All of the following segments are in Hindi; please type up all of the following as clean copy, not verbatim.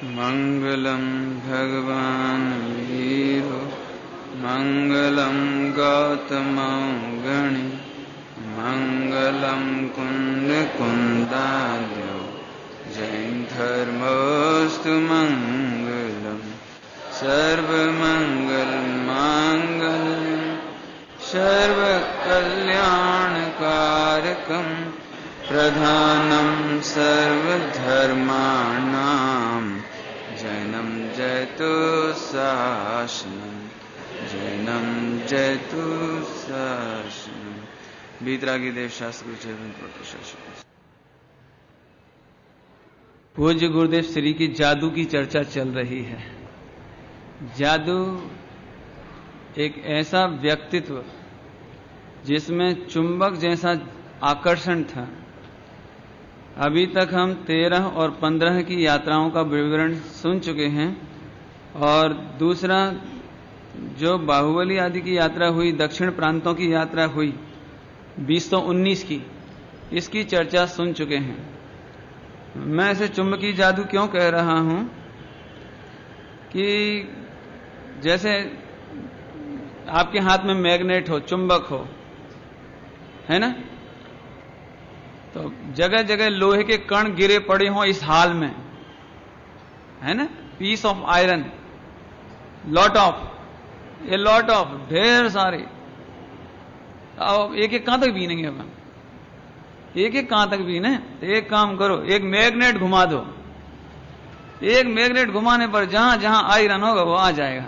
मंगलम भगवान वीरो मंगलम गौतम गणि मंगलम कुंद कुंदाद्यो जैन धर्मोस्तु मंगलम सर्वमंगल मांगल्यम सर्वकल्याणकारकम प्रधानम सर्वधर्माणां जैनम जयतु शासनम जैनम जयतु शासनम। बीतरागी देव शास्त्र पूज्य गुरुदेव श्री की जादू की चर्चा चल रही है। जादू एक ऐसा व्यक्तित्व जिसमें चुंबक जैसा आकर्षण था। अभी तक हम 13 और 15 की यात्राओं का विवरण सुन चुके हैं और दूसरा जो बाहुबली आदि की यात्रा हुई, दक्षिण प्रांतों की यात्रा हुई 2019 की, इसकी चर्चा सुन चुके हैं। मैं इसे चुंबकीय जादू क्यों कह रहा हूं कि जैसे आपके हाथ में मैग्नेट हो, चुंबक हो, है ना, तो जगह जगह लोहे के कण गिरे पड़े हों इस हाल में, है ना, piece of iron, lot of, ये लॉट ऑफ ढेर सारे। अब एक एक कहां तक बीनेंगे हम, एक एक कहां तक बीने? एक काम करो, एक मैग्नेट घुमा दो। एक मैग्नेट घुमाने पर जहां जहां आयरन होगा वो आ जाएगा।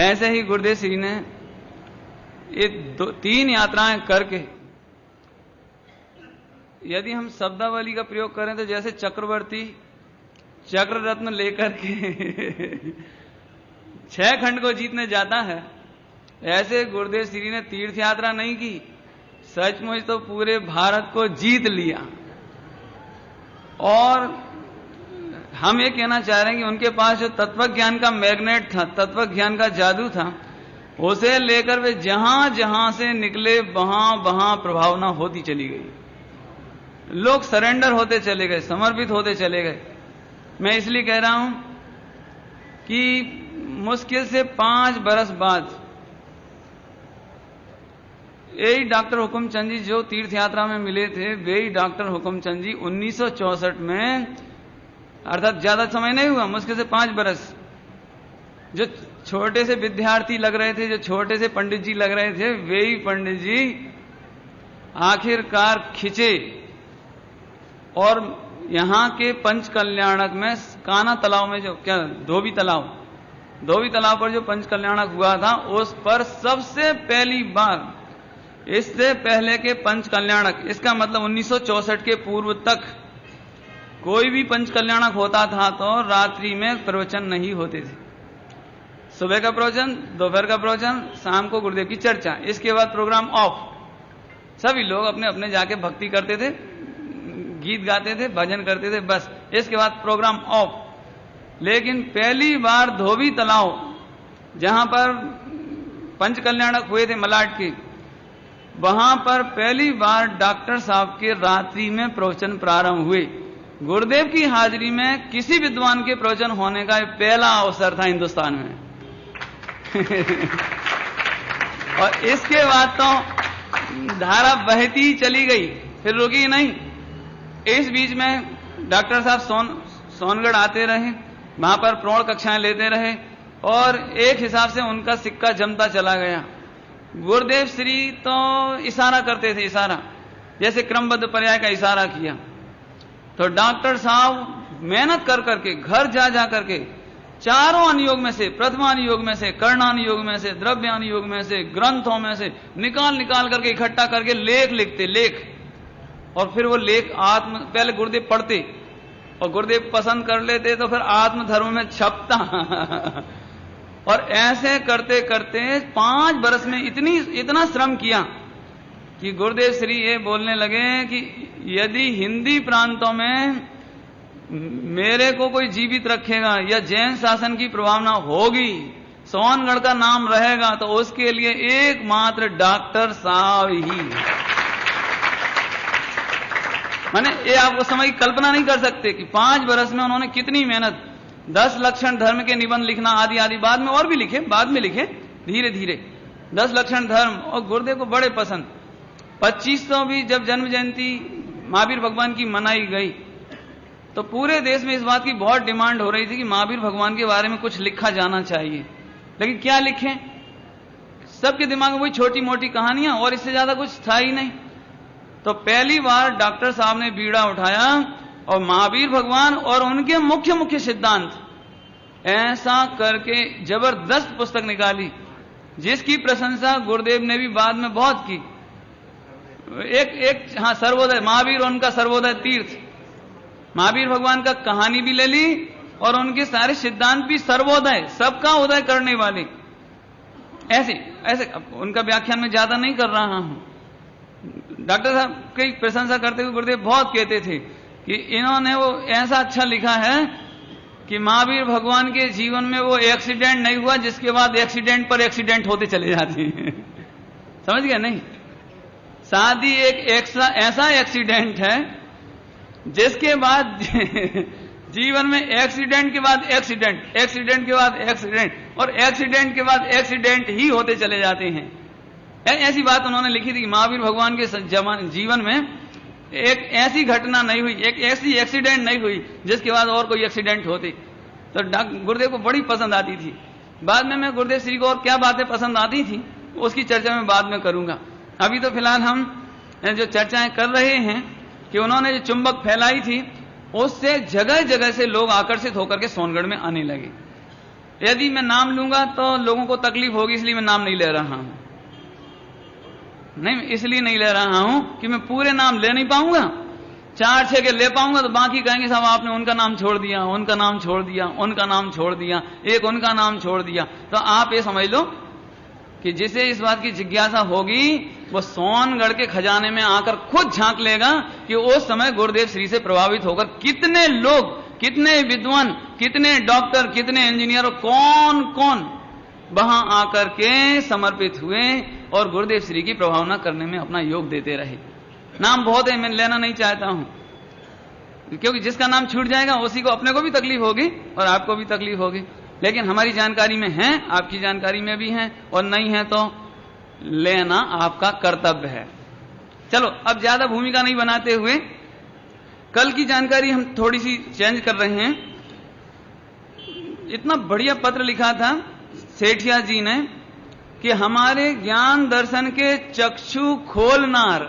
ऐसे ही गुरुदेव श्री ने ये 3 यात्राएं करके, यदि हम शब्दावली का प्रयोग करें तो जैसे चक्रवर्ती चक्र रत्न लेकर के 6 खंड को जीतने जाता है, ऐसे गुरुदेव श्री ने तीर्थ यात्रा नहीं की, सचमुच तो पूरे भारत को जीत लिया। और हम ये कहना चाह रहे हैं कि उनके पास जो तत्व ज्ञान का मैग्नेट था, तत्व ज्ञान का जादू था, उसे लेकर वे जहां जहां से निकले वहां वहां प्रभावना होती चली गई। लोग सरेंडर होते चले गए, समर्पित होते चले गए। मैं इसलिए कह रहा हूं कि मुश्किल से 5 बरस बाद यही डॉक्टर हुकुमचंद जी जो तीर्थ यात्रा में मिले थे, वे ही डॉक्टर हुकुमचंद जी 1964 में, अर्थात ज्यादा समय नहीं हुआ, मुश्किल से 5 बरस, जो छोटे से विद्यार्थी लग रहे थे, जो छोटे से पंडित जी लग रहे थे, वे ही पंडित जी आखिरकार खिंचे और यहां के पंच कल्याणक में, काना तालाब में, जो क्या धोबी तालाब पर जो पंच कल्याणक हुआ था, उस पर सबसे पहली बार, इससे पहले के पंच कल्याणक, इसका मतलब 1964 के पूर्व तक कोई भी पंच कल्याणक होता था तो रात्रि में प्रवचन नहीं होते थे। सुबह का प्रवचन, दोपहर का प्रवचन, शाम को गुरुदेव की चर्चा, इसके बाद प्रोग्राम ऑफ। सभी लोग अपने अपने जाके भक्ति करते थे, गीत गाते थे, भजन करते थे, बस इसके बाद प्रोग्राम ऑफ। लेकिन पहली बार धोबी तालाब, जहां पर पंच कल्याणक हुए थे मलाट के, वहां पर पहली बार डॉक्टर साहब के रात्रि में प्रवचन प्रारंभ हुए। गुरुदेव की हाजिरी में किसी विद्वान के प्रवचन होने का पहला अवसर था हिंदुस्तान में। और इसके बाद तो धारा बहती चली गई, फिर रुकी नहीं। इस बीच में डॉक्टर साहब सोनगढ़ आते रहे, वहां पर प्रौढ़ कक्षाएं लेते रहे और एक हिसाब से उनका सिक्का जमता चला गया। गुरुदेव श्री तो इशारा करते थे, इशारा जैसे क्रमबद्ध पर्याय का इशारा किया, तो डॉक्टर साहब मेहनत कर करके, घर जा करके, चारों अनुयोग में से, प्रथमानुयोग में से, कर्णानुयोग में से, द्रव्यानुयोग में से, ग्रंथों में से निकाल करके इकट्ठा करके लेख लिखते, लेख। और फिर वो लेख पहले गुरुदेव पढ़ते और गुरुदेव पसंद कर लेते तो फिर आत्मधर्म में छपता। और ऐसे करते करते 5 बरस में इतना श्रम किया कि गुरुदेव श्री ये बोलने लगे कि यदि हिंदी प्रांतों में मेरे को कोई जीवित रखेगा या जैन शासन की प्रभावना होगी, सोनगढ़ का नाम रहेगा, तो उसके लिए एकमात्र डॉक्टर साहब ही। माने ये आप उस समय की कल्पना नहीं कर सकते कि 5 वर्ष में उन्होंने कितनी मेहनत, 10 लक्षण धर्म के निबंध लिखना आदि आदि, बाद में और भी लिखे, बाद में लिखे धीरे धीरे 10 लक्षण धर्म। और गुरुदेव को बड़े पसंद। 2500 भी जब जन्म जयंती महावीर भगवान की मनाई गई तो पूरे देश में इस बात की बहुत डिमांड हो रही थी कि महावीर भगवान के बारे में कुछ लिखा जाना चाहिए। लेकिन क्या लिखें, सबके दिमाग में वही छोटी मोटी कहानियां, और इससे ज्यादा कुछ था ही नहीं। तो पहली बार डॉक्टर साहब ने बीड़ा उठाया और महावीर भगवान और उनके मुख्य मुख्य सिद्धांत ऐसा करके जबरदस्त पुस्तक निकाली, जिसकी प्रशंसा गुरुदेव ने भी बाद में बहुत की। एक हाँ, सर्वोदय, महावीर और उनका सर्वोदय तीर्थ, महावीर भगवान का कहानी भी ले ली और उनके सारे सिद्धांत भी सर्वोदय, सबका उदय करने वाले। ऐसे उनका व्याख्यान में ज्यादा नहीं कर रहा हूं। डॉक्टर साहब की प्रशंसा करते हुए गुरुदेव बहुत कहते थे कि इन्होंने वो ऐसा अच्छा लिखा है कि महावीर भगवान के जीवन में वो एक्सीडेंट नहीं हुआ जिसके बाद एक्सीडेंट पर एक्सीडेंट होते चले जाते हैं। समझ गया नहीं? शादी एक ऐसा एक्सीडेंट है जिसके बाद जीवन में एक्सीडेंट के बाद एक्सीडेंट, एक्सीडेंट के बाद एक्सीडेंट और एक्सीडेंट के बाद एक्सीडेंट ही होते चले जाते हैं। ऐसी बात उन्होंने लिखी थी कि महावीर भगवान के जीवन में एक ऐसी घटना नहीं हुई, एक ऐसी एक्सीडेंट नहीं हुई जिसके बाद और कोई एक्सीडेंट होती। तो गुरुदेव को बड़ी पसंद आती थी। बाद में मैं गुरुदेव श्री को और क्या बातें पसंद आती थी उसकी चर्चा मैं बाद में करूंगा। अभी तो फिलहाल हम जो चर्चाएं कर रहे हैं कि उन्होंने जो चुंबक फैलाई थी उससे जगह जगह से लोग आकर्षित होकर के सोनगढ़ में आने लगे। यदि मैं नाम लूंगा तो लोगों को तकलीफ होगी, इसलिए मैं नाम नहीं ले रहा हूं। नहीं, इसलिए नहीं ले रहा हूं कि मैं पूरे नाम ले नहीं पाऊंगा। 4-6 के ले पाऊंगा तो बाकी कहेंगे साहब आपने उनका नाम छोड़ दिया, उनका नाम छोड़ दिया, उनका नाम छोड़ दिया, एक उनका नाम छोड़ दिया। तो आप ये समझ लो कि जिसे इस बात की जिज्ञासा होगी वो सोनगढ़ के खजाने में आकर खुद झांक लेगा कि उस समय गुरुदेव श्री से प्रभावित होकर कितने लोग, कितने विद्वान, कितने डॉक्टर, कितने इंजीनियर, कौन कौन वहां आकर के समर्पित हुए और गुरुदेव श्री की प्रभावना करने में अपना योग देते रहे। नाम बहुत है, मैं लेना नहीं चाहता हूं, क्योंकि जिसका नाम छूट जाएगा उसी को, अपने को भी तकलीफ होगी और आपको भी तकलीफ होगी। लेकिन हमारी जानकारी में है, आपकी जानकारी में भी है, और नहीं है तो लेना आपका कर्तव्य है। चलो अब ज्यादा भूमिका नहीं बनाते हुए कल की जानकारी हम थोड़ी सी चेंज कर रहे हैं। इतना बढ़िया पत्र लिखा था सेठिया जी ने कि हमारे ज्ञान दर्शन के चक्षु खोलनार,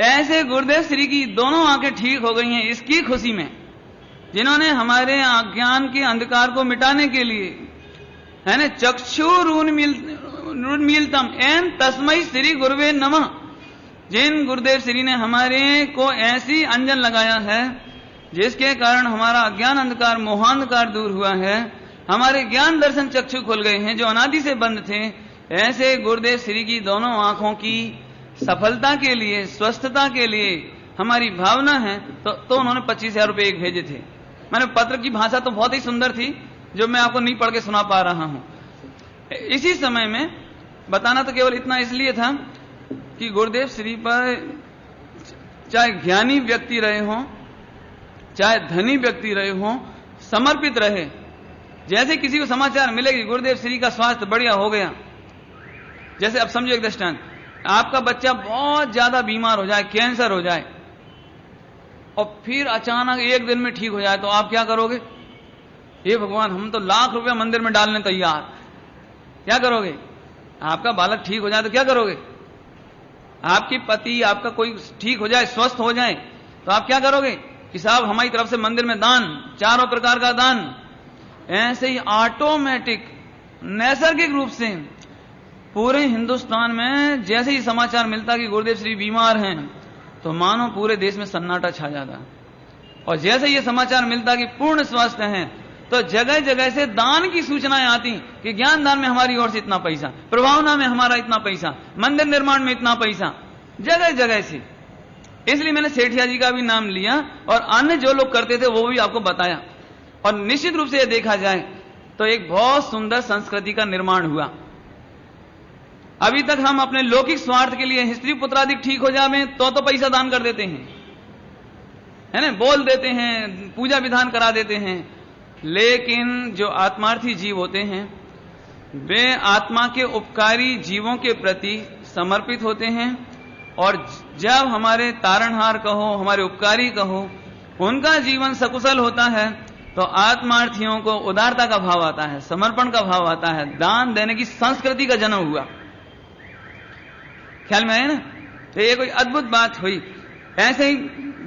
ऐसे गुरुदेव श्री की दोनों आंखें ठीक हो गई हैं इसकी खुशी में, जिन्होंने हमारे अज्ञान के अंधकार को मिटाने के लिए, है ना, चक्षुरुन्मीलितम एन तस्मै श्री गुरुवे नमः, जिन गुरुदेव श्री ने हमारे को ऐसी अंजन लगाया है जिसके कारण हमारा अज्ञान अंधकार, मोहांधकार दूर हुआ है, हमारे ज्ञान दर्शन चक्षु खुल गए हैं जो अनादि से बंद थे। ऐसे गुरुदेव श्री की दोनों आंखों की सफलता के लिए, स्वस्थता के लिए हमारी भावना है। तो उन्होंने 25,000 रुपये एक भेजे थे। मैंने पत्र की भाषा तो बहुत ही सुंदर थी जो मैं आपको नहीं पढ़ के सुना पा रहा हूं। इसी समय में बताना तो केवल इतना इसलिए था कि गुरुदेव श्री पर चाहे ज्ञानी व्यक्ति रहे हों, चाहे धनी व्यक्ति रहे हों, समर्पित रहे। जैसे किसी को समाचार मिले कि गुरुदेव श्री का स्वास्थ्य बढ़िया हो गया, जैसे अब समझो एक दृष्टांत, आपका बच्चा बहुत ज्यादा बीमार हो जाए, कैंसर हो जाए और फिर अचानक एक दिन में ठीक हो जाए, तो आप क्या करोगे? हे भगवान, हम तो लाख रुपया मंदिर में डालने तैयार। क्या करोगे? आपका बालक ठीक हो जाए तो क्या करोगे? आपकी पति, आपका कोई ठीक हो जाए, स्वस्थ हो जाए, तो आप क्या करोगे कि साहब हमारी तरफ से मंदिर में दान, चारों प्रकार का दान। ऐसे ही ऑटोमेटिक, नैसर्गिक रूप से पूरे हिंदुस्तान में जैसे ही समाचार मिलता कि गुरुदेव श्री बीमार हैं तो मानो पूरे देश में सन्नाटा छा जाता। और जैसे ये समाचार मिलता कि पूर्ण स्वस्थ हैं तो जगह जगह से दान की सूचनाएं आती कि ज्ञान दान में हमारी ओर से इतना पैसा, प्रभावना में हमारा इतना पैसा, मंदिर निर्माण में इतना पैसा, जगह जगह से। इसलिए मैंने सेठिया जी का भी नाम लिया और अन्य जो लोग करते थे वो भी आपको बताया। और निश्चित रूप से यह देखा जाए तो एक बहुत सुंदर संस्कृति का निर्माण हुआ। अभी तक हम अपने लौकिक स्वार्थ के लिए स्त्री पुत्रादिक ठीक हो जावे तो पैसा दान कर देते हैं, है ना, बोल देते हैं, पूजा विधान करा देते हैं। लेकिन जो आत्मार्थी जीव होते हैं वे आत्मा के उपकारी जीवों के प्रति समर्पित होते हैं, और जब हमारे तारणहार कहो, हमारे उपकारी कहो, उनका जीवन सकुशल होता है तो आत्मार्थियों को उदारता का भाव आता है, समर्पण का भाव आता है, दान देने की संस्कृति का जन्म हुआ। ख्याल में आए ना? तो ये कोई अद्भुत बात हुई। ऐसे ही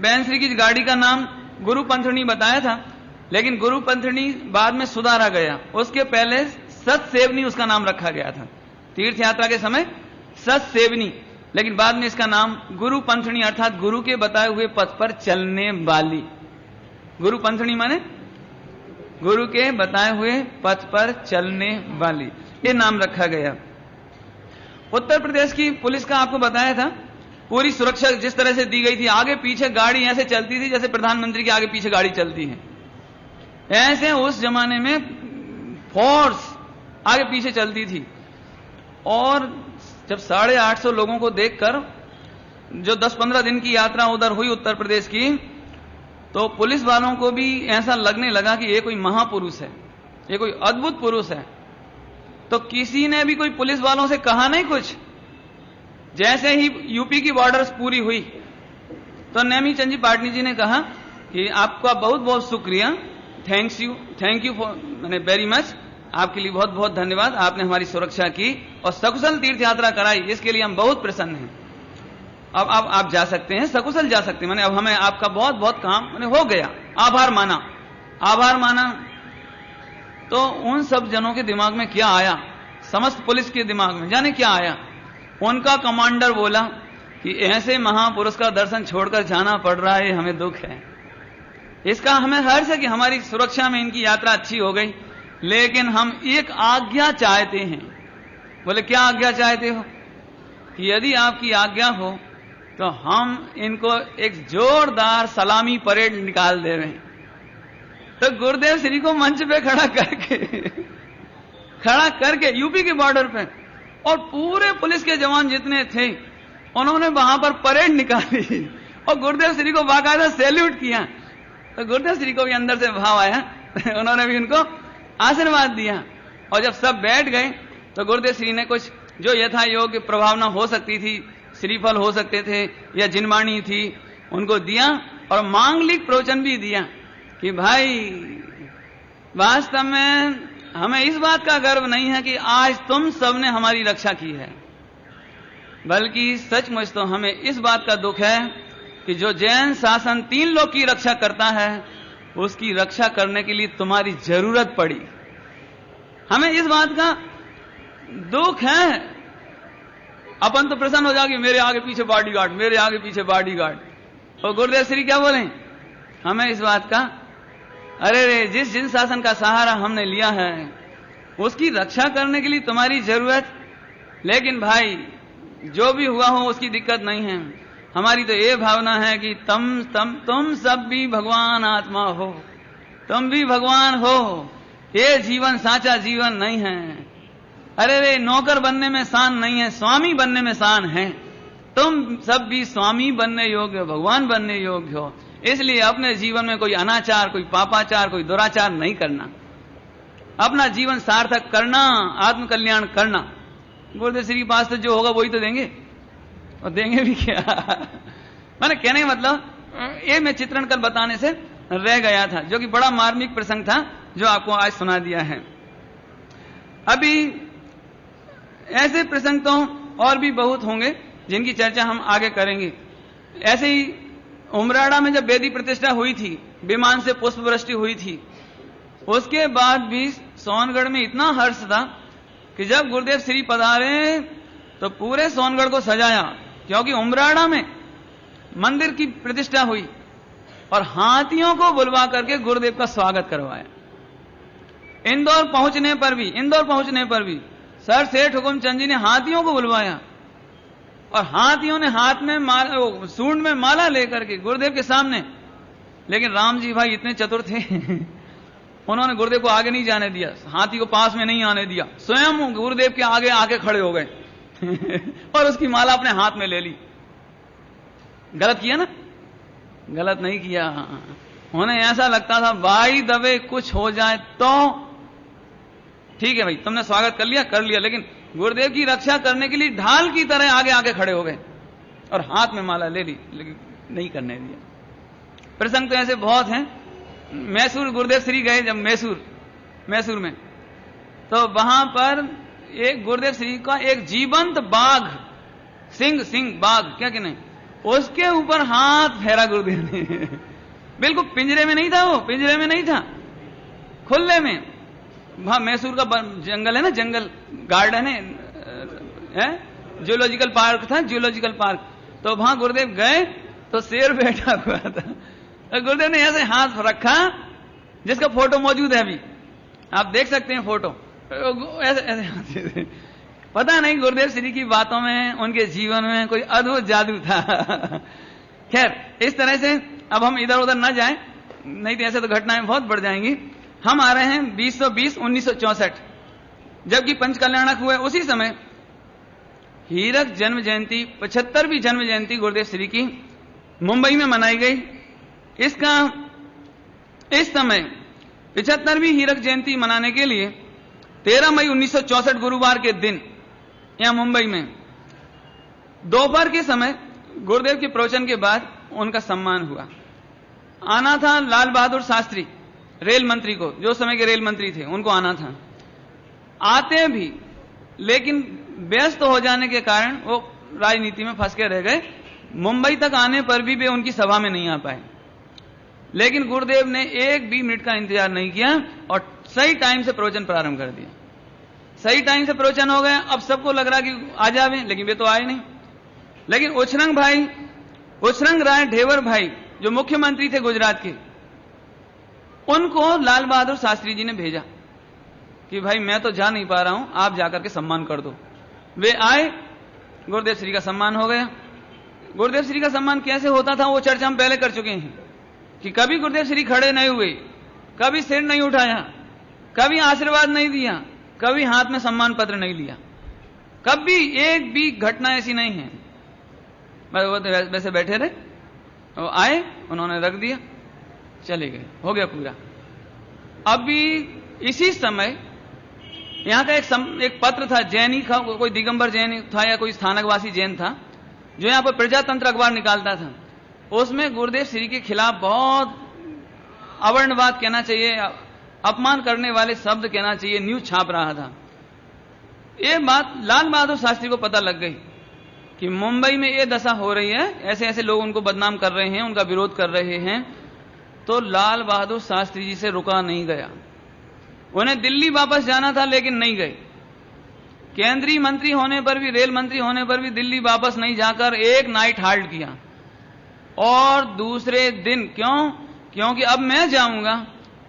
बैंसरी की गाड़ी का नाम गुरु पंथनी बताया था, लेकिन गुरु पंथनी बाद में सुधारा गया। उसके पहले सतसेवनी उसका नाम रखा गया था, तीर्थ यात्रा के समय सतसेवनी, लेकिन बाद में इसका नाम गुरु पंथनी अर्थात गुरु के बताए हुए पथ पर चलने वाली। गुरु पंथनी माने गुरु के बताए हुए पथ पर चलने वाली, ये नाम रखा गया। उत्तर प्रदेश की पुलिस का आपको बताया था, पूरी सुरक्षा जिस तरह से दी गई थी, आगे पीछे गाड़ी ऐसे चलती थी जैसे प्रधानमंत्री के आगे पीछे गाड़ी चलती है, ऐसे उस जमाने में फोर्स आगे पीछे चलती थी। और जब 850 लोगों को देखकर जो 10-15 दिन की यात्रा उधर हुई उत्तर प्रदेश की, तो पुलिस वालों को भी ऐसा लगने लगा कि ये कोई महापुरुष है, ये कोई अद्भुत पुरुष है। तो किसी ने भी कोई पुलिस वालों से कहा नहीं कुछ। जैसे ही यूपी की बॉर्डर्स पूरी हुई तो नेमी चंद जी पाटनी जी ने कहा कि आपका बहुत बहुत शुक्रिया, थैंक यू फॉर मैंने वेरी मच, आपके लिए बहुत बहुत धन्यवाद, आपने हमारी सुरक्षा की और सकुशल तीर्थ यात्रा कराई, इसके लिए हम बहुत प्रसन्न हैं। अब आप जा सकते हैं, सकुशल जा सकते हैं, मैंने अब हमें आपका बहुत बहुत काम मैंने हो गया, आभार माना। तो उन सब जनों के दिमाग में क्या आया, समस्त पुलिस के दिमाग में जाने क्या आया। उनका कमांडर बोला कि ऐसे महापुरुष का दर्शन छोड़कर जाना पड़ रहा है, हमें दुख है। इसका हमें हर्ष है कि हमारी सुरक्षा में इनकी यात्रा अच्छी हो गई, लेकिन हम एक आज्ञा चाहते हैं। बोले क्या आज्ञा चाहते हो? कि यदि आपकी आज्ञा हो तो हम इनको एक जोरदार सलामी परेड निकाल दे रहे हैं। तो गुरुदेव श्री को मंच पे खड़ा करके यूपी के बॉर्डर पे, और पूरे पुलिस के जवान जितने थे उन्होंने वहां पर परेड निकाली और गुरुदेव श्री को बाकायदा सैल्यूट किया। तो गुरुदेव श्री को भी अंदर से भाव आया, उन्होंने भी उनको आशीर्वाद दिया। और जब सब बैठ गए तो गुरुदेव श्री ने कुछ जो यथा योग्य प्रभावना हो सकती थी, श्रीफल हो सकते थे या जिनवाणी थी, उनको दिया और मांगलिक प्रवचन भी दिया कि भाई वास्तव में हमें इस बात का गर्व नहीं है कि आज तुम सबने हमारी रक्षा की है, बल्कि सचमुच तो हमें इस बात का दुख है कि जो जैन शासन 3 लोग की रक्षा करता है उसकी रक्षा करने के लिए तुम्हारी जरूरत पड़ी। हमें इस बात का दुख है। अपन तो प्रसन्न हो जाओगे, मेरे आगे पीछे बॉडीगार्ड, मेरे आगे पीछे बॉडीगार्ड। और गुरुदेव श्री क्या बोले? हमें इस बात का, अरे रे, जिस जिन शासन का सहारा हमने लिया है उसकी रक्षा करने के लिए तुम्हारी जरूरत। लेकिन भाई जो भी हुआ हो उसकी दिक्कत नहीं है, हमारी तो ये भावना है कि तुम सब भी भगवान आत्मा हो, तुम भी भगवान हो, ये जीवन साचा जीवन नहीं है। अरे रे, नौकर बनने में शान नहीं है, स्वामी बनने में शान है। तुम सब भी स्वामी बनने योग्य हो, भगवान बनने योग्य हो। इसलिए अपने जीवन में कोई अनाचार, कोई पापाचार, कोई दुराचार नहीं करना, अपना जीवन सार्थक करना, आत्मकल्याण करना। गुरुदेव श्री के पास तो जो होगा वही तो देंगे, और देंगे भी क्या। मैंने कहने का मतलब ये मैं चित्रण कल बताने से रह गया था, जो कि बड़ा मार्मिक प्रसंग था जो आपको आज सुना दिया है। अभी ऐसे प्रसंग तो और भी बहुत होंगे जिनकी चर्चा हम आगे करेंगे। ऐसे ही उमराड़ा में जब वेदी प्रतिष्ठा हुई थी, विमान से पुष्प वृष्टि हुई थी, उसके बाद भी सोनगढ़ में इतना हर्ष था कि जब गुरुदेव श्री पधारे तो पूरे सोनगढ़ को सजाया, क्योंकि उमराड़ा में मंदिर की प्रतिष्ठा हुई और हाथियों को बुलवा करके गुरुदेव का स्वागत करवाया। इंदौर पहुंचने पर भी सर सेठ हुकुमचंद जी ने हाथियों को बुलवाया और हाथियों ने हाथ में सूंड में माला लेकर के गुरुदेव के सामने। लेकिन राम जी भाई इतने चतुर थे उन्होंने गुरुदेव को आगे नहीं जाने दिया, हाथी को पास में नहीं आने दिया, स्वयं गुरुदेव के आगे आके खड़े हो गए और उसकी माला अपने हाथ में ले ली। गलत किया ना, गलत नहीं किया। उन्हें ऐसा लगता था भाई दबे कुछ हो जाए तो ठीक है भाई, तुमने स्वागत कर लिया, लेकिन गुरुदेव की रक्षा करने के लिए ढाल की तरह आगे आके खड़े हो गए और हाथ में माला ले ली, लेकिन नहीं करने दिया। प्रसंग तो ऐसे बहुत हैं। मैसूर गुरुदेव श्री गए जब मैसूर में, तो वहां पर एक गुरुदेव श्री का एक जीवंत बाघ, सिंह बाघ क्या कि नहीं, उसके ऊपर हाथ फेरा गुरुदेव ने। बिल्कुल पिंजरे में नहीं था, वो पिंजरे में नहीं था, खुले में। वहां मैसूर का जंगल है ना, जंगल गार्डन है, जूलॉजिकल पार्क था, जूलॉजिकल पार्क। तो वहां गुरुदेव गए तो शेर बैठा हुआ था, तो गुरुदेव ने ऐसे हाथ रखा, जिसका फोटो मौजूद है अभी, आप देख सकते हैं फोटो, ऐसे हाथ से। पता नहीं गुरुदेव श्री की बातों में, उनके जीवन में कोई अद्भुत जादू था। खैर, इस तरह से अब हम इधर उधर न जाएं, नहीं तो ऐसे तो घटनाएं बहुत बढ़ जाएंगी। हम आ रहे हैं 1964, जबकि पंचकल्याणक हुए उसी समय हीरक जन्म जयंती, 75वीं जन्म जयंती गुरुदेव श्री की मुंबई में मनाई गई। इस समय 75वीं हीरक जयंती मनाने के लिए 13 मई 1964 गुरुवार के दिन यहां मुंबई में दोपहर के समय गुरुदेव के प्रवचन के बाद उनका सम्मान हुआ। आना था लाल बहादुर शास्त्री रेल मंत्री को, जो समय के रेल मंत्री थे, उनको आना था। आते भी, लेकिन व्यस्त हो जाने के कारण वो राजनीति में फंस के रह गए। मुंबई तक आने पर भी वे उनकी सभा में नहीं आ पाए। लेकिन गुरुदेव ने एक भी मिनट का इंतजार नहीं किया और सही टाइम से प्रवचन प्रारंभ कर दिया। सही टाइम से प्रवचन हो गया। अब सबको लग रहा कि आ जावे, लेकिन वे तो आए नहीं। लेकिन उछरंग राय ढेवर भाई, जो मुख्यमंत्री थे गुजरात के, उनको लाल बहादुर शास्त्री जी ने भेजा कि भाई मैं तो जा नहीं पा रहा हूं, आप जाकर के सम्मान कर दो। वे आए, गुरुदेव श्री का सम्मान हो गया। गुरुदेव श्री का सम्मान कैसे होता था वो चर्चा हम पहले कर चुके हैं कि कभी गुरुदेव श्री खड़े नहीं हुए, कभी सिर नहीं उठाया, कभी आशीर्वाद नहीं दिया, कभी हाथ में सम्मान पत्र नहीं लिया, कभी एक भी घटना ऐसी नहीं है। वो तो वैसे बैठे रहे, वो आए, उन्होंने रख दिया, चले गए, हो गया पूरा। अभी इसी समय यहां का एक पत्र था, जैनी का, कोई दिगंबर जैन था या कोई स्थानकवासी जैन था, जो यहां पर प्रजातंत्र अखबार निकालता था। उसमें गुरुदेव श्री के खिलाफ बहुत अवर्णवाद कहना चाहिए, अपमान करने वाले शब्द कहना चाहिए, न्यूज छाप रहा था। ये बात लाल बहादुर शास्त्री को पता लग गई कि मुंबई में ये दशा हो रही है, ऐसे ऐसे लोग उनको बदनाम कर रहे हैं, उनका विरोध कर रहे हैं। तो लाल बहादुर शास्त्री जी से रुका नहीं गया। उन्हें दिल्ली वापस जाना था, लेकिन नहीं गए। केंद्रीय मंत्री होने पर भी, रेल मंत्री होने पर भी दिल्ली वापस नहीं जाकर एक नाइट हाल्ट किया। और दूसरे दिन, क्योंकि अब मैं जाऊंगा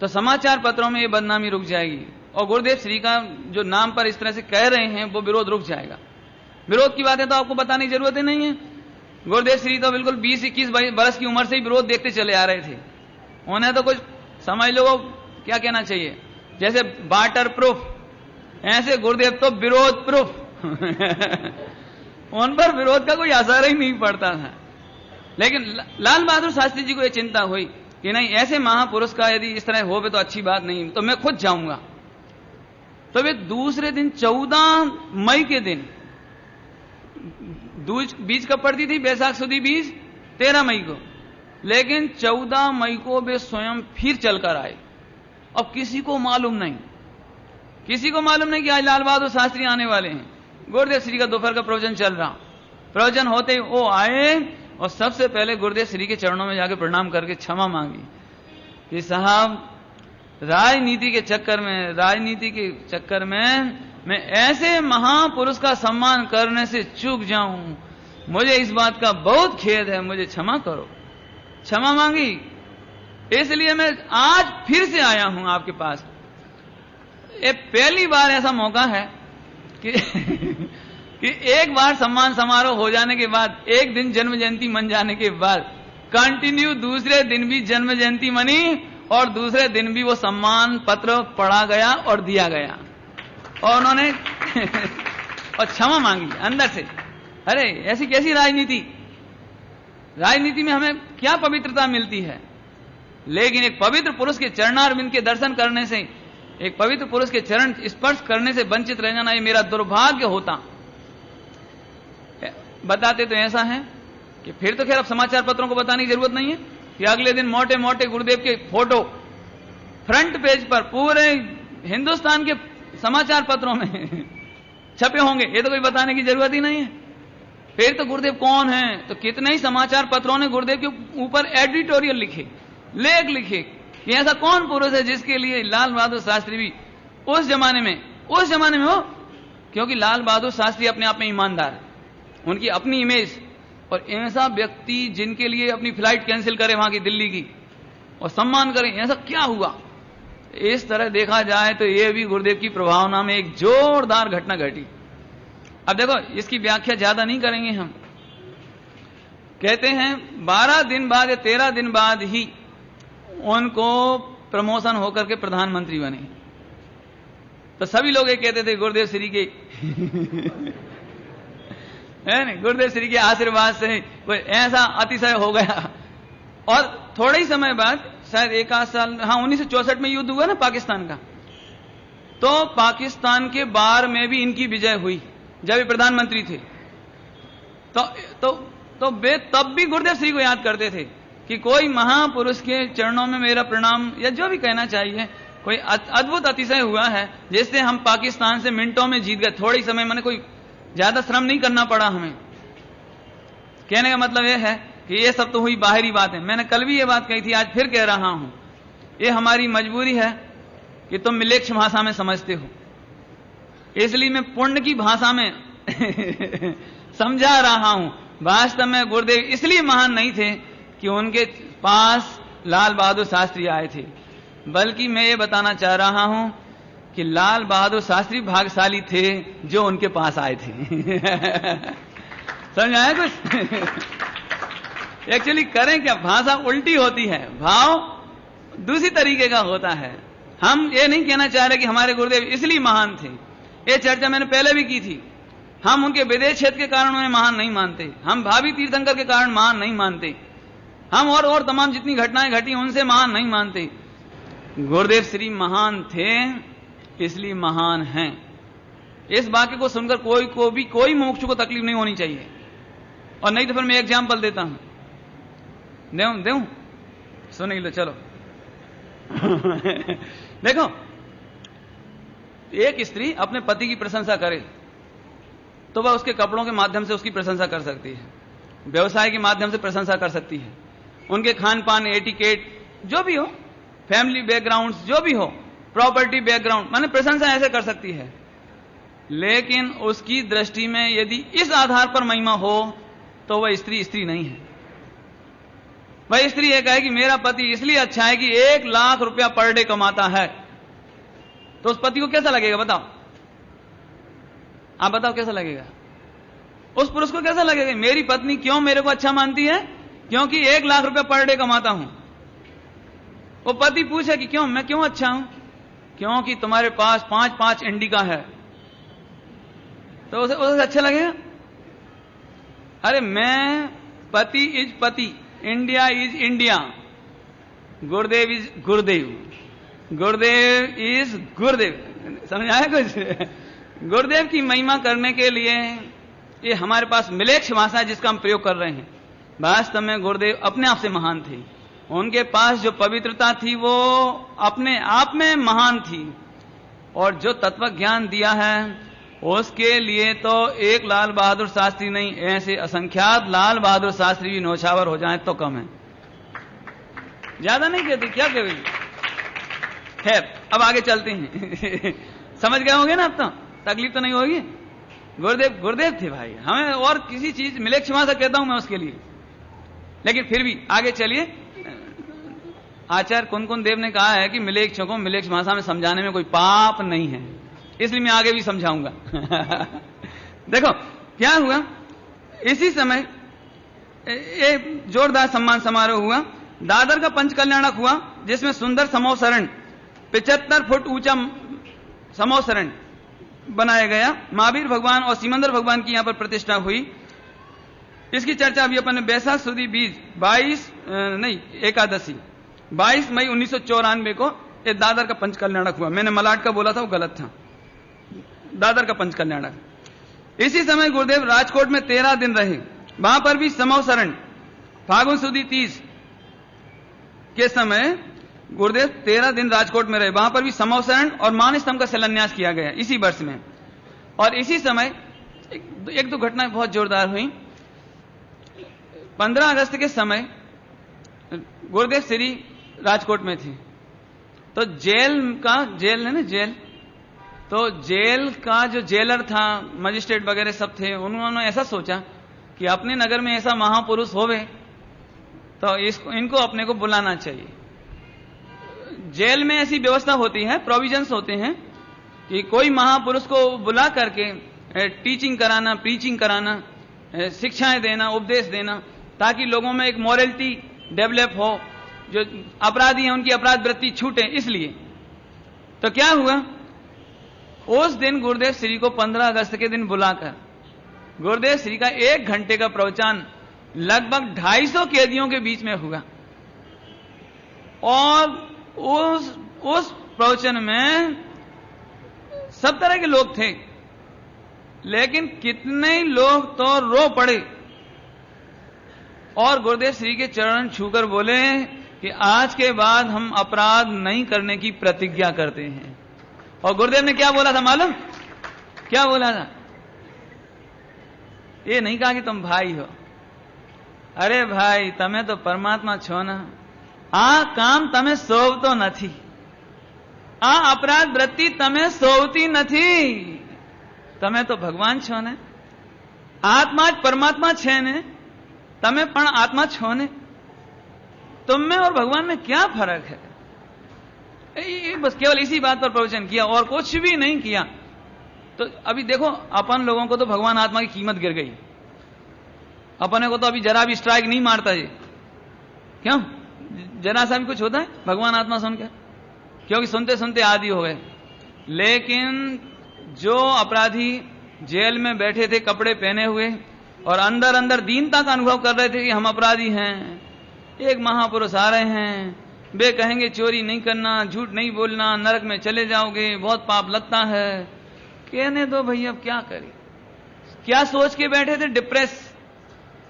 तो समाचार पत्रों में ये बदनामी रुक जाएगी और गुरुदेव श्री का जो नाम पर इस तरह से कह रहे हैं वो विरोध रुक जाएगा। विरोध की बातें तो आपको बताने की जरूरत ही नहीं है। गुरुदेव श्री तो बिल्कुल 20-21 बरस की उम्र से ही विरोध देखते चले आ रहे थे। उन्हें तो कुछ समझ लो, क्या कहना चाहिए, जैसे वाटर प्रूफ, ऐसे गुरुदेव तो विरोध प्रूफ। उन पर विरोध का कोई असर ही नहीं पड़ता था। लेकिन लाल बहादुर शास्त्री जी को यह चिंता हुई कि नहीं, ऐसे महापुरुष का यदि इस तरह हो तो अच्छी बात नहीं, तो मैं खुद जाऊंगा। तो वे दूसरे दिन 14 मई के दिन, बीज कब पड़ती थी, बैसाख सुदी बीज 13 मई को, लेकिन 14 मई को वे स्वयं फिर चलकर आए। अब किसी को मालूम नहीं कि आज लाल बहादुर शास्त्री आने वाले हैं। गुरुदेव श्री का दोपहर का प्रवचन चल रहा, प्रवचन होते ही वो आए और सबसे पहले गुरुदेव श्री के चरणों में जाके प्रणाम करके क्षमा मांगी कि साहब, राजनीति के चक्कर में मैं ऐसे महापुरुष का सम्मान करने से चूक जाऊं, मुझे इस बात का बहुत खेद है, मुझे क्षमा करो। क्षमा मांगी, इसलिए मैं आज फिर से आया हूं आपके पास। ये पहली बार ऐसा मौका है कि एक बार सम्मान समारोह हो जाने के बाद, एक दिन जन्म जयंती मन जाने के बाद, कंटिन्यू दूसरे दिन भी जन्म जयंती मनी और दूसरे दिन भी वो सम्मान पत्र पढ़ा गया और दिया गया। और उन्होंने और क्षमा मांगी अंदर से। अरे ऐसी कैसी राजनीति, राजनीति में हमें क्या पवित्रता मिलती है, लेकिन एक पवित्र पुरुष के चरणारविंद के दर्शन करने से, एक पवित्र पुरुष के चरण स्पर्श करने से वंचित रह जाना, ये मेरा दुर्भाग्य होता। बताते तो ऐसा है कि फिर तो खैर अब समाचार पत्रों को बताने की जरूरत नहीं है कि अगले दिन मोटे मोटे गुरुदेव के फोटो फ्रंट पेज पर पूरे हिंदुस्तान के समाचार पत्रों में छपे होंगे, ये तो कोई बताने की जरूरत ही नहीं है। फिर तो गुरुदेव कौन है, तो कितने ही समाचार पत्रों ने गुरुदेव के ऊपर एडिटोरियल लिखे, लेख लिखे कि ऐसा कौन पुरुष है जिसके लिए लाल बहादुर शास्त्री भी उस जमाने में हो, क्योंकि लाल बहादुर शास्त्री अपने आप में ईमानदार है, उनकी अपनी इमेज, और ऐसा व्यक्ति जिनके लिए अपनी फ्लाइट कैंसिल करे वहां की दिल्ली की और सम्मान करे, ऐसा क्या हुआ। इस तरह देखा जाए तो यह भी गुरुदेव की प्रभावना में एक जोरदार घटना घटी। अब देखो, इसकी व्याख्या ज्यादा नहीं करेंगे हम। कहते हैं 12 दिन बाद या 13 दिन बाद ही उनको प्रमोशन होकर के प्रधानमंत्री बने। तो सभी लोग ये कहते थे गुरुदेव श्री के है नहीं, गुरुदेव श्री के आशीर्वाद से कोई ऐसा अतिशय हो गया। और थोड़े ही समय बाद, शायद 1 आध साल, 1964 में युद्ध हुआ ना पाकिस्तान का, तो पाकिस्तान के बार में भी इनकी विजय हुई जब ये प्रधानमंत्री थे। तो वे तब भी गुरुदेव श्री को याद करते थे कि कोई महापुरुष के चरणों में मेरा प्रणाम, या जो भी कहना चाहिए, कोई अद्भुत अतिशय हुआ है जिससे हम पाकिस्तान से मिनटों में जीत गए। थोड़े ही समय, मैंने कोई ज्यादा श्रम नहीं करना पड़ा हमें। कहने का मतलब यह है कि ये सब तो हुई बाहरी बात है। मैंने कल भी ये बात कही थी, आज फिर कह रहा हूं, ये हमारी मजबूरी है कि तुम मिलेच्छ भाषा में समझते हो, इसलिए मैं पुण्य की भाषा में समझा रहा हूं। वास्तव में गुरुदेव इसलिए महान नहीं थे कि उनके पास लाल बहादुर शास्त्री आए थे, बल्कि मैं ये बताना चाह रहा हूं कि लाल बहादुर शास्त्री भाग्यशाली थे जो उनके पास आए थे। समझ आया कुछ? एक्चुअली करें क्या, भाषा उल्टी होती है, भाव दूसरी तरीके का होता है। हम ये नहीं कहना चाह रहे कि हमारे गुरुदेव इसलिए महान थे, ये चर्चा मैंने पहले भी की थी। हम उनके विदेश क्षेत्र के कारण उन्हें महान नहीं मानते, हम भावी तीर्थंकर के कारण महान नहीं मानते, हम और तमाम जितनी घटनाएं घटी उनसे महान नहीं मानते। गुरुदेव श्री महान थे इसलिए महान हैं। इस वाक्य को सुनकर कोई मुमुक्षु को तकलीफ नहीं होनी चाहिए। और नहीं तो फिर मैं एग्जाम्पल देता हूं, देऊं सुन लो, चलो। देखो, एक स्त्री अपने पति की प्रशंसा करे तो वह उसके कपड़ों के माध्यम से उसकी प्रशंसा कर सकती है, व्यवसाय के माध्यम से प्रशंसा कर सकती है, उनके खान पान, एटिकेट जो भी हो, फैमिली बैकग्राउंड जो भी हो, प्रॉपर्टी बैकग्राउंड, माने प्रशंसा ऐसे कर सकती है। लेकिन उसकी दृष्टि में यदि इस आधार पर महिमा हो तो वह स्त्री नहीं है। वह स्त्री यह कहे कि मेरा पति इसलिए अच्छा है कि 1 लाख रुपया पर डे कमाता है, तो उस पति को कैसा लगेगा बताओ? आप बताओ कैसा लगेगा? उस पुरुष को कैसा लगेगा? मेरी पत्नी क्यों मेरे को अच्छा मानती है? क्योंकि 1 लाख रुपया पर डे कमाता हूं। वो पति पूछे कि क्यों, मैं क्यों अच्छा हूं? क्योंकि तुम्हारे पास 5 इंडिका है, तो उसे अच्छा लगेगा। अरे मैं, पति इज पति, India is India, Gurudev is Gurudev, Gurudev is गुरुदेव। समझ आया कुछ? गुरुदेव की महिमा करने के लिए ये हमारे पास मिलेच्छ भाषा है जिसका हम प्रयोग कर रहे हैं। वास्तव में गुरुदेव अपने आप से महान थे। उनके पास जो पवित्रता थी वो अपने आप में महान थी, और जो तत्व ज्ञान दिया है उसके लिए तो एक लाल बहादुर शास्त्री नहीं, ऐसे असंख्यात लाल बहादुर शास्त्री भी नौछावर हो जाएं तो कम है। ज्यादा नहीं कहते, क्या कहेंगे? खैर, अब आगे चलते हैं। समझ गए होंगे ना? अब तो तकलीफ तो नहीं होगी। गुरुदेव थे भाई, हमें और किसी चीज मिलेच्छ भाषा कहता हूं मैं उसके लिए, लेकिन फिर भी आगे चलिए। आचार्य कुंदकुंद देव ने कहा है कि मिलेच्छों को मिलेच्छ भाषा में समझाने में कोई पाप नहीं है, इसलिए मैं आगे भी समझाऊंगा। देखो क्या हुआ, इसी समय एक जोरदार सम्मान समारोह हुआ। दादर का पंच कल्याणक हुआ जिसमें सुंदर समोसरण 75 फुट ऊंचा समोसरण बनाया गया। महावीर भगवान और सिमंदर भगवान की यहां पर प्रतिष्ठा हुई। इसकी चर्चा अभी अपन ने बैसाख सुदी बीज 22 मई 1994 को एक दादर का पंच कल्याणक हुआ। मैंने मलाट का बोला था, वो गलत था, दादर का पंच कल्याणक। इसी समय गुरुदेव राजकोट में 13 दिन रहे। वहां पर भी समव शरण फागुन सुदी 30 के समय गुरुदेव 13 दिन राजकोट में रहे। वहां पर भी समव शरण और मान स्तंभ का शिलान्यास किया गया इसी वर्ष में। और इसी समय एक दो घटनाएं बहुत जोरदार हुई। 15 अगस्त के समय गुरुदेव श्री राजकोट में थे, तो जेल है ना, तो जेल का जो जेलर था, मजिस्ट्रेट वगैरह सब थे, उन्होंने ऐसा सोचा कि अपने नगर में ऐसा महापुरुष होवे तो इनको अपने को बुलाना चाहिए। जेल में ऐसी व्यवस्था होती है, प्रोविजंस होते हैं कि कोई महापुरुष को बुला करके टीचिंग कराना, प्रीचिंग कराना, शिक्षाएं देना, उपदेश देना, ताकि लोगों में एक मॉरलिटी डेवलप हो, जो अपराधी हैं उनकी अपराध वृत्ति छूटे। इसलिए तो क्या हुआ, उस दिन गुरुदेव श्री को 15 अगस्त के दिन बुलाकर गुरुदेव श्री का 1 घंटे का प्रवचन लगभग 250 कैदियों के बीच में हुआ। और उस प्रवचन में सब तरह के लोग थे, लेकिन कितने लोग तो रो पड़े और गुरुदेव श्री के चरण छूकर बोले कि आज के बाद हम अपराध नहीं करने की प्रतिज्ञा करते हैं। और गुरुदेव ने क्या बोला था मालूम? क्या बोला था? ये नहीं कहा कि तुम भाई हो, अरे भाई तमे तो परमात्मा छो ना, आ काम तमे सोवतो નથી, आ अपराध वृत्ति तमे सोवती નથી, તમે તો ભગવાન છો ને, આત્મા જ પરમાત્મા છે ને, તમે પણ આત્મા છો ने, तुम में और भगवान में क्या फर्क है? बस केवल इसी बात पर प्रवचन किया और कुछ भी नहीं किया। तो अभी देखो अपन लोगों को तो भगवान आत्मा की कीमत गिर गई, अपने को तो अभी जरा भी स्ट्राइक नहीं मारता ये, क्यों? जरा सा भी कुछ होता है भगवान आत्मा सुन के, क्योंकि सुनते सुनते आदी हो गए। लेकिन जो अपराधी जेल में बैठे थे कपड़े पहने हुए और अंदर अंदर दीनता का अनुभव कर रहे थे कि हम अपराधी हैं, एक महापुरुष आ रहे हैं, वे कहेंगे चोरी नहीं करना, झूठ नहीं बोलना, नरक में चले जाओगे, बहुत पाप लगता है, कहने दो भैया अब क्या करें। क्या सोच के बैठे थे? डिप्रेस,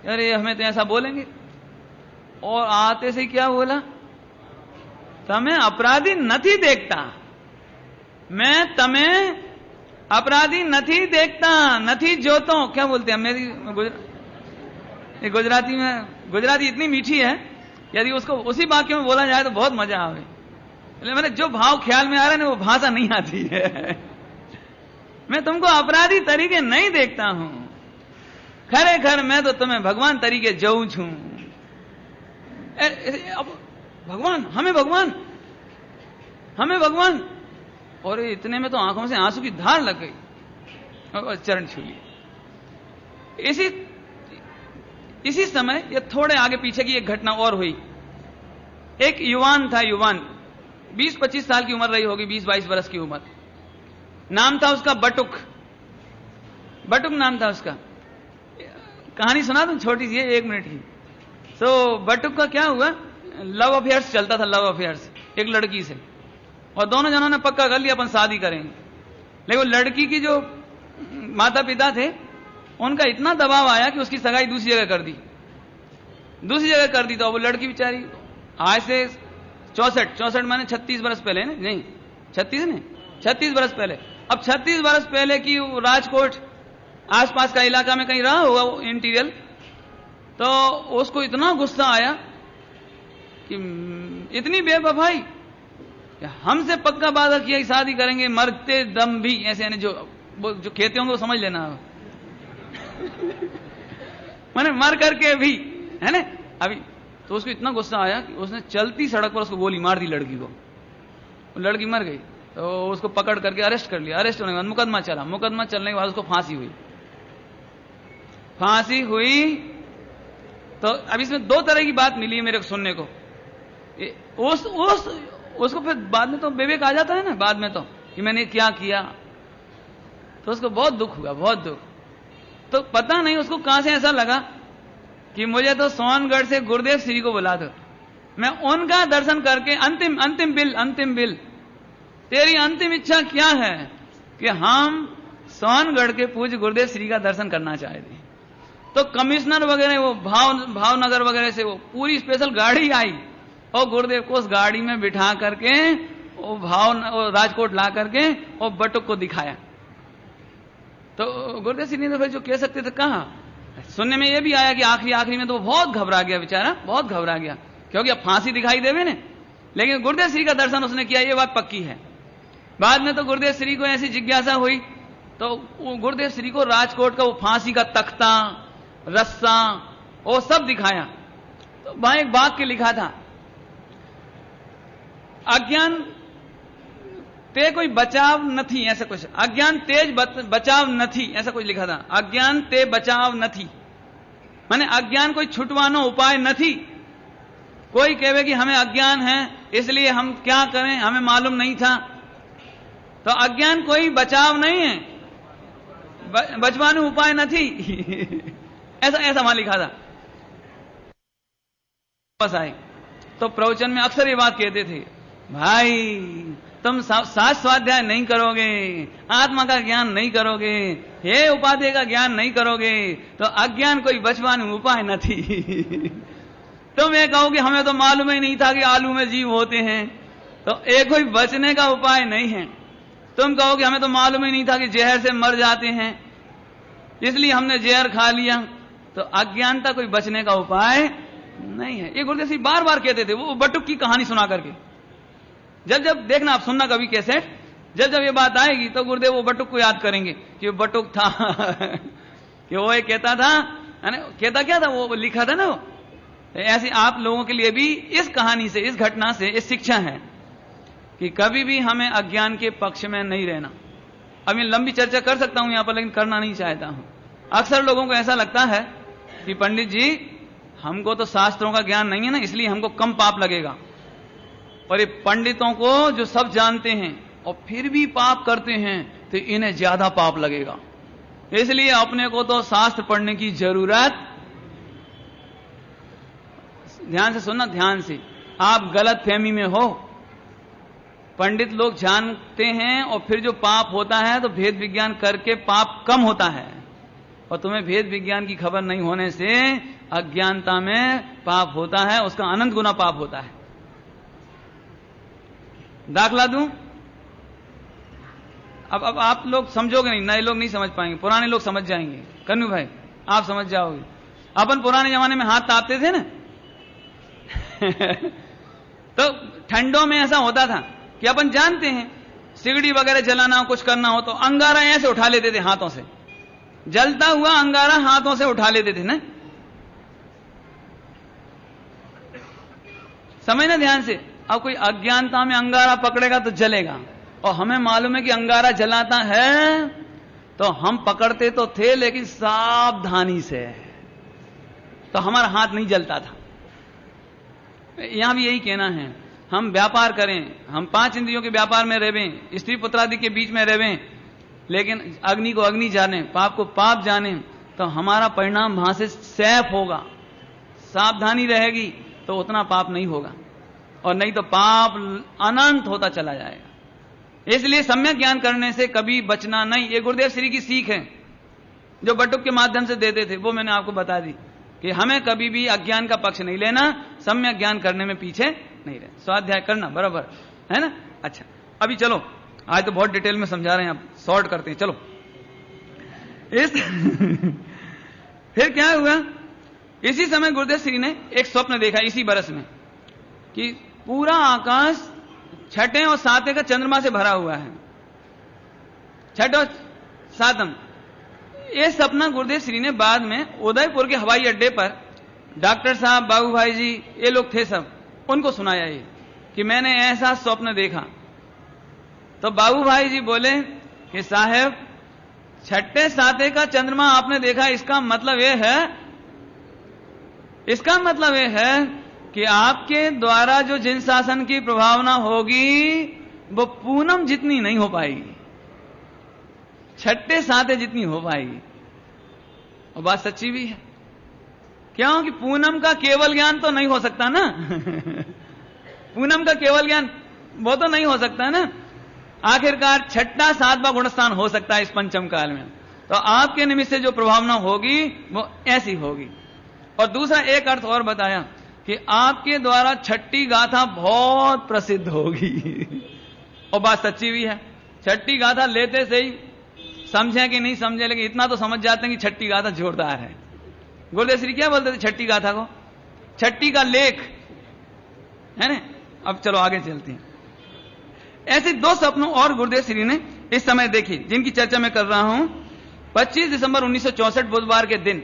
अरे हमें तो ऐसा बोलेंगे। और आते से क्या बोला, तमें अपराधी नहीं देखता, मैं तमें अपराधी नहीं देखता, नहीं जोतो। क्या बोलते हैं मेरी गुजराती में, गुजराती इतनी मीठी है, यदि उसको उसी वाक्य में बोला जाए तो बहुत मजा आवे। मैंने जो भाव ख्याल में आ रहा है ना, वो भाषा नहीं आती है। मैं तुमको अपराधी तरीके नहीं देखता हूं, खरेखर मैं तो तुम्हें भगवान तरीके जऊ छू। अब भगवान, हमें भगवान, और इतने में तो आंखों से आंसू की धार लग गई और चरण छू लिए। इसी समय ये थोड़े आगे पीछे की एक घटना और हुई। एक युवान था, 20-25 साल की उम्र रही होगी, 20-22 वर्ष की उम्र। नाम था उसका बटुक नाम था उसका। कहानी सुना दूं छोटी सी, 1 मिनट की। तो बटुक का क्या हुआ, लव अफेयर्स चलता था, लव अफेयर्स एक लड़की से, और दोनों जनों ने पक्का कर लिया अपन शादी करेंगे। लेकिन लड़की की जो माता पिता थे उनका इतना दबाव आया कि उसकी सगाई दूसरी जगह कर दी। तो वो लड़की बेचारी आज से 64 माने 36 वर्ष पहले, नहीं 36 वर्ष पहले, अब 36 वर्ष पहले की राजकोट आसपास का इलाका में कहीं रहा होगा वो इंटीरियर। तो उसको इतना गुस्सा आया कि इतनी बेवफाई, हमसे पक्का वादा किया कि शादी करेंगे, मरते दम भी ऐसे, यानी जो कहते होंगे वो समझ लेना मैंने मर करके भी, है ना अभी। तो उसको इतना गुस्सा आया कि उसने चलती सड़क पर उसको गोली मार दी लड़की को, लड़की मर गई। तो उसको पकड़ करके अरेस्ट कर लिया। अरेस्ट होने के बाद मुकदमा चला, मुकदमा चलने के बाद उसको फांसी हुई। तो अब इसमें 2 तरह की बात मिली है मेरे को सुनने को। उसको फिर बाद में तो विवेक आ जाता है ना, बाद में तो कि मैंने क्या किया, तो उसको बहुत दुख हुआ, बहुत दुख। तो पता नहीं उसको कहां से ऐसा लगा कि मुझे तो सोनगढ़ से गुरुदेव श्री को बुला दो, मैं उनका दर्शन करके अंतिम बिल तेरी अंतिम इच्छा क्या है कि हम सोनगढ़ के पूज्य गुरुदेव श्री का दर्शन करना चाहते हैं। तो कमिश्नर वगैरह वो भावनगर वगैरह से वो पूरी स्पेशल गाड़ी आई और गुरुदेव को उस गाड़ी में बिठा करके वो राजकोट ला करके और बटुक को दिखाया। तो गुरुदेव श्री ने तो फिर जो कह सकते थे कहा। सुनने में ये भी आया कि आखिरी में तो बहुत घबरा गया बेचारा, बहुत घबरा गया, क्योंकि अब फांसी दिखाई देवे ने। लेकिन गुरुदेव श्री का दर्शन उसने किया, ये बात पक्की है। बाद में तो गुरुदेव श्री को ऐसी जिज्ञासा हुई तो गुरुदेव श्री को राजकोट का वो फांसी का तख्ता, रस्सा, वो सब दिखाया। तो वहां एक वाक्य लिखा था, अज्ञान ते कोई बचाव नथी, ऐसा कुछ, अज्ञान तेज बचाव नथी, ऐसा कुछ लिखा था। अज्ञान ते बचाव नथी माने अज्ञान कोई छुटवानो उपाय नथी। कोई कहे कि हमें अज्ञान है इसलिए हम क्या करें, हमें मालूम नहीं था, तो अज्ञान कोई बचाव नहीं है, बचवानो उपाय नथी ऐसा वहां लिखा था। बस आए तो प्रवचन में अक्सर ये बात कहते थे, भाई तुम सात स्वाध्याय नहीं करोगे, आत्मा का ज्ञान नहीं करोगे, हे उपाधि का ज्ञान नहीं करोगे, तो अज्ञान कोई बचवाने उपाय न थी। तुम ये कहो कि हमें तो मालूम ही नहीं था कि आलू में जीव होते हैं, तो एक कोई बचने का उपाय नहीं है। तुम कहो कि हमें तो मालूम ही नहीं था कि जहर से मर जाते हैं, इसलिए हमने जहर खा लिया, तो अज्ञानता कोई बचने का उपाय नहीं है। ये गुरुदेव जी बार बार कहते थे, वो बटुक की कहानी सुना करके। जब देखना, आप सुनना कभी कैसेट, जब ये बात आएगी तो गुरुदेव वो बटुक को याद करेंगे कि वो बटुक था कि वो एक कहता था, कहता क्या था, वो लिखा था ना वो। ऐसे आप लोगों के लिए भी इस कहानी से, इस घटना से इस शिक्षा है कि कभी भी हमें अज्ञान के पक्ष में नहीं रहना। अब मैं लंबी चर्चा कर सकता हूं यहां पर, लेकिन करना नहीं चाहता हूं। अक्सर लोगों को ऐसा लगता है कि पंडित जी हमको तो शास्त्रों का ज्ञान नहीं है ना, इसलिए हमको कम पाप लगेगा, और ये पंडितों को जो सब जानते हैं और फिर भी पाप करते हैं तो इन्हें ज्यादा पाप लगेगा, इसलिए अपने को तो शास्त्र पढ़ने की जरूरत। ध्यान से सुनना, ध्यान से, आप गलत फहमी में हो। पंडित लोग जानते हैं और फिर जो पाप होता है तो भेद विज्ञान करके पाप कम होता है, और तुम्हें भेद विज्ञान की खबर नहीं होने से अज्ञानता में पाप होता है, उसका अनंत गुना पाप होता है। दाखला दूं, अब आप लोग समझोगे नहीं, नए लोग नहीं समझ पाएंगे, पुराने लोग समझ जाएंगे। कन्नू भाई आप समझ जाओगे। अपन पुराने जमाने में हाथ तापते थे ना तो ठंडों में ऐसा होता था कि अपन जानते हैं सिगड़ी वगैरह जलाना हो, कुछ करना हो तो अंगारा ऐसे उठा लेते थे हाथों से, जलता हुआ अंगारा हाथों से उठा लेते थे ना। समझना ध्यान से। अब कोई अज्ञानता में अंगारा पकड़ेगा तो जलेगा, और हमें मालूम है कि अंगारा जलाता है, तो हम पकड़ते तो थे लेकिन सावधानी से, तो हमारा हाथ नहीं जलता था। यहां भी यही कहना है, हम व्यापार करें, हम 5 इंद्रियों के व्यापार में रहें, स्त्री पुत्रादि के बीच में रहें, लेकिन अग्नि को अग्नि जाने, पाप को पाप जाने, तो हमारा परिणाम वहां से सैफ होगा। सावधानी रहेगी तो उतना पाप नहीं होगा, और नहीं तो पाप अनंत होता चला जाएगा। इसलिए सम्यक ज्ञान करने से कभी बचना नहीं। ये गुरुदेव श्री की सीख है जो बटुक के माध्यम से देते थे, वो मैंने आपको बता दी कि हमें कभी भी अज्ञान का पक्ष नहीं लेना, सम्यक ज्ञान करने में पीछे नहीं रहना, स्वाध्याय करना बराबर है ना। अच्छा, अभी चलो, आज तो बहुत डिटेल में समझा रहे हैं, अब शॉर्ट करते हैं, चलो। फिर क्या हुआ, इसी समय गुरुदेव श्री ने एक स्वप्न देखा इसी बरस में कि पूरा आकाश 6वें और 7वें का चंद्रमा से भरा हुआ है, 6 और 7। ये सपना गुरुदेव श्री ने बाद में उदयपुर के हवाई अड्डे पर डॉक्टर साहब, बाबू भाई जी, ये लोग थे सब, उनको सुनाया ये कि मैंने ऐसा स्वप्न देखा। तो बाबू भाई जी बोले कि साहब 6वें 7वें का चंद्रमा आपने देखा, इसका मतलब ये है कि आपके द्वारा जो जिन शासन की प्रभावना होगी वो पूनम जितनी नहीं हो पाएगी, 6वें 7वें जितनी हो पाएगी। और बात सच्ची भी है। क्योंकि पूनम का केवल ज्ञान तो नहीं हो सकता ना पूनम का केवल ज्ञान वो तो नहीं हो सकता ना। आखिरकार छठा सातवां गुणस्थान हो सकता है इस पंचम काल में। तो आपके निमित्त से जो प्रभावना होगी वो ऐसी होगी। और दूसरा एक अर्थ और बताया कि आपके द्वारा छठी गाथा बहुत प्रसिद्ध होगी और बात सच्ची भी है। छठी गाथा लेते से ही समझे कि नहीं समझे, लेकिन इतना तो समझ जाते हैं कि छठी गाथा जोरदार है। गुरुदेव श्री क्या बोलते थे छठी गाथा को? छठी का लेख है ना। अब चलो आगे चलते हैं। ऐसे दो सपनों और गुरुदेव श्री ने इस समय देखी, जिनकी चर्चा मैं कर रहा हूं। 25 दिसंबर 1964 बुधवार के दिन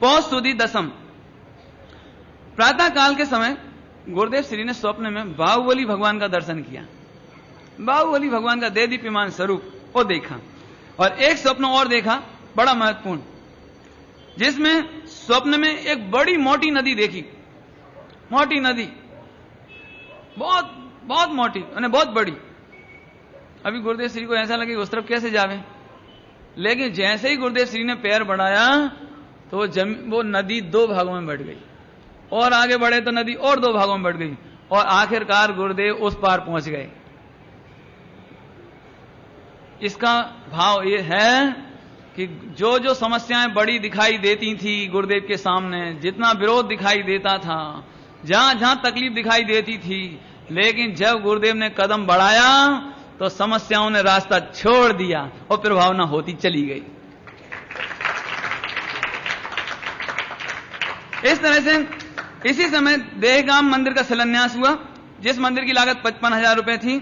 पौष सुदी दसम प्रातः काल के समय गुरुदेव श्री ने स्वप्न में बाहुबली भगवान का दर्शन किया। बाहुबली भगवान का देदीप्यमान स्वरूप वो देखा। और एक स्वप्न और देखा बड़ा महत्वपूर्ण, जिसमें स्वप्न में एक बड़ी मोटी नदी देखी। मोटी नदी, बहुत बहुत मोटी, यानी बहुत बड़ी। अभी गुरुदेव श्री को ऐसा लगे उस तरफ कैसे जावे, लेकिन जैसे ही गुरुदेव श्री ने पैर बढ़ाया तो वो नदी दो भागों में बढ़ गई, और आगे बढ़े तो नदी और दो भागों में बढ़ गई, और आखिरकार गुरुदेव उस पार पहुंच गए। इसका भाव ये है कि जो जो समस्याएं बड़ी दिखाई देती थी गुरुदेव के सामने, जितना विरोध दिखाई देता था, जहां जहां तकलीफ दिखाई देती थी, लेकिन जब गुरुदेव ने कदम बढ़ाया तो समस्याओं ने रास्ता छोड़ दिया और प्रभावना होती चली गई। इस तरह से इसी समय देहगाम मंदिर का शिलान्यास हुआ, जिस मंदिर की लागत 55,000 रुपए थी।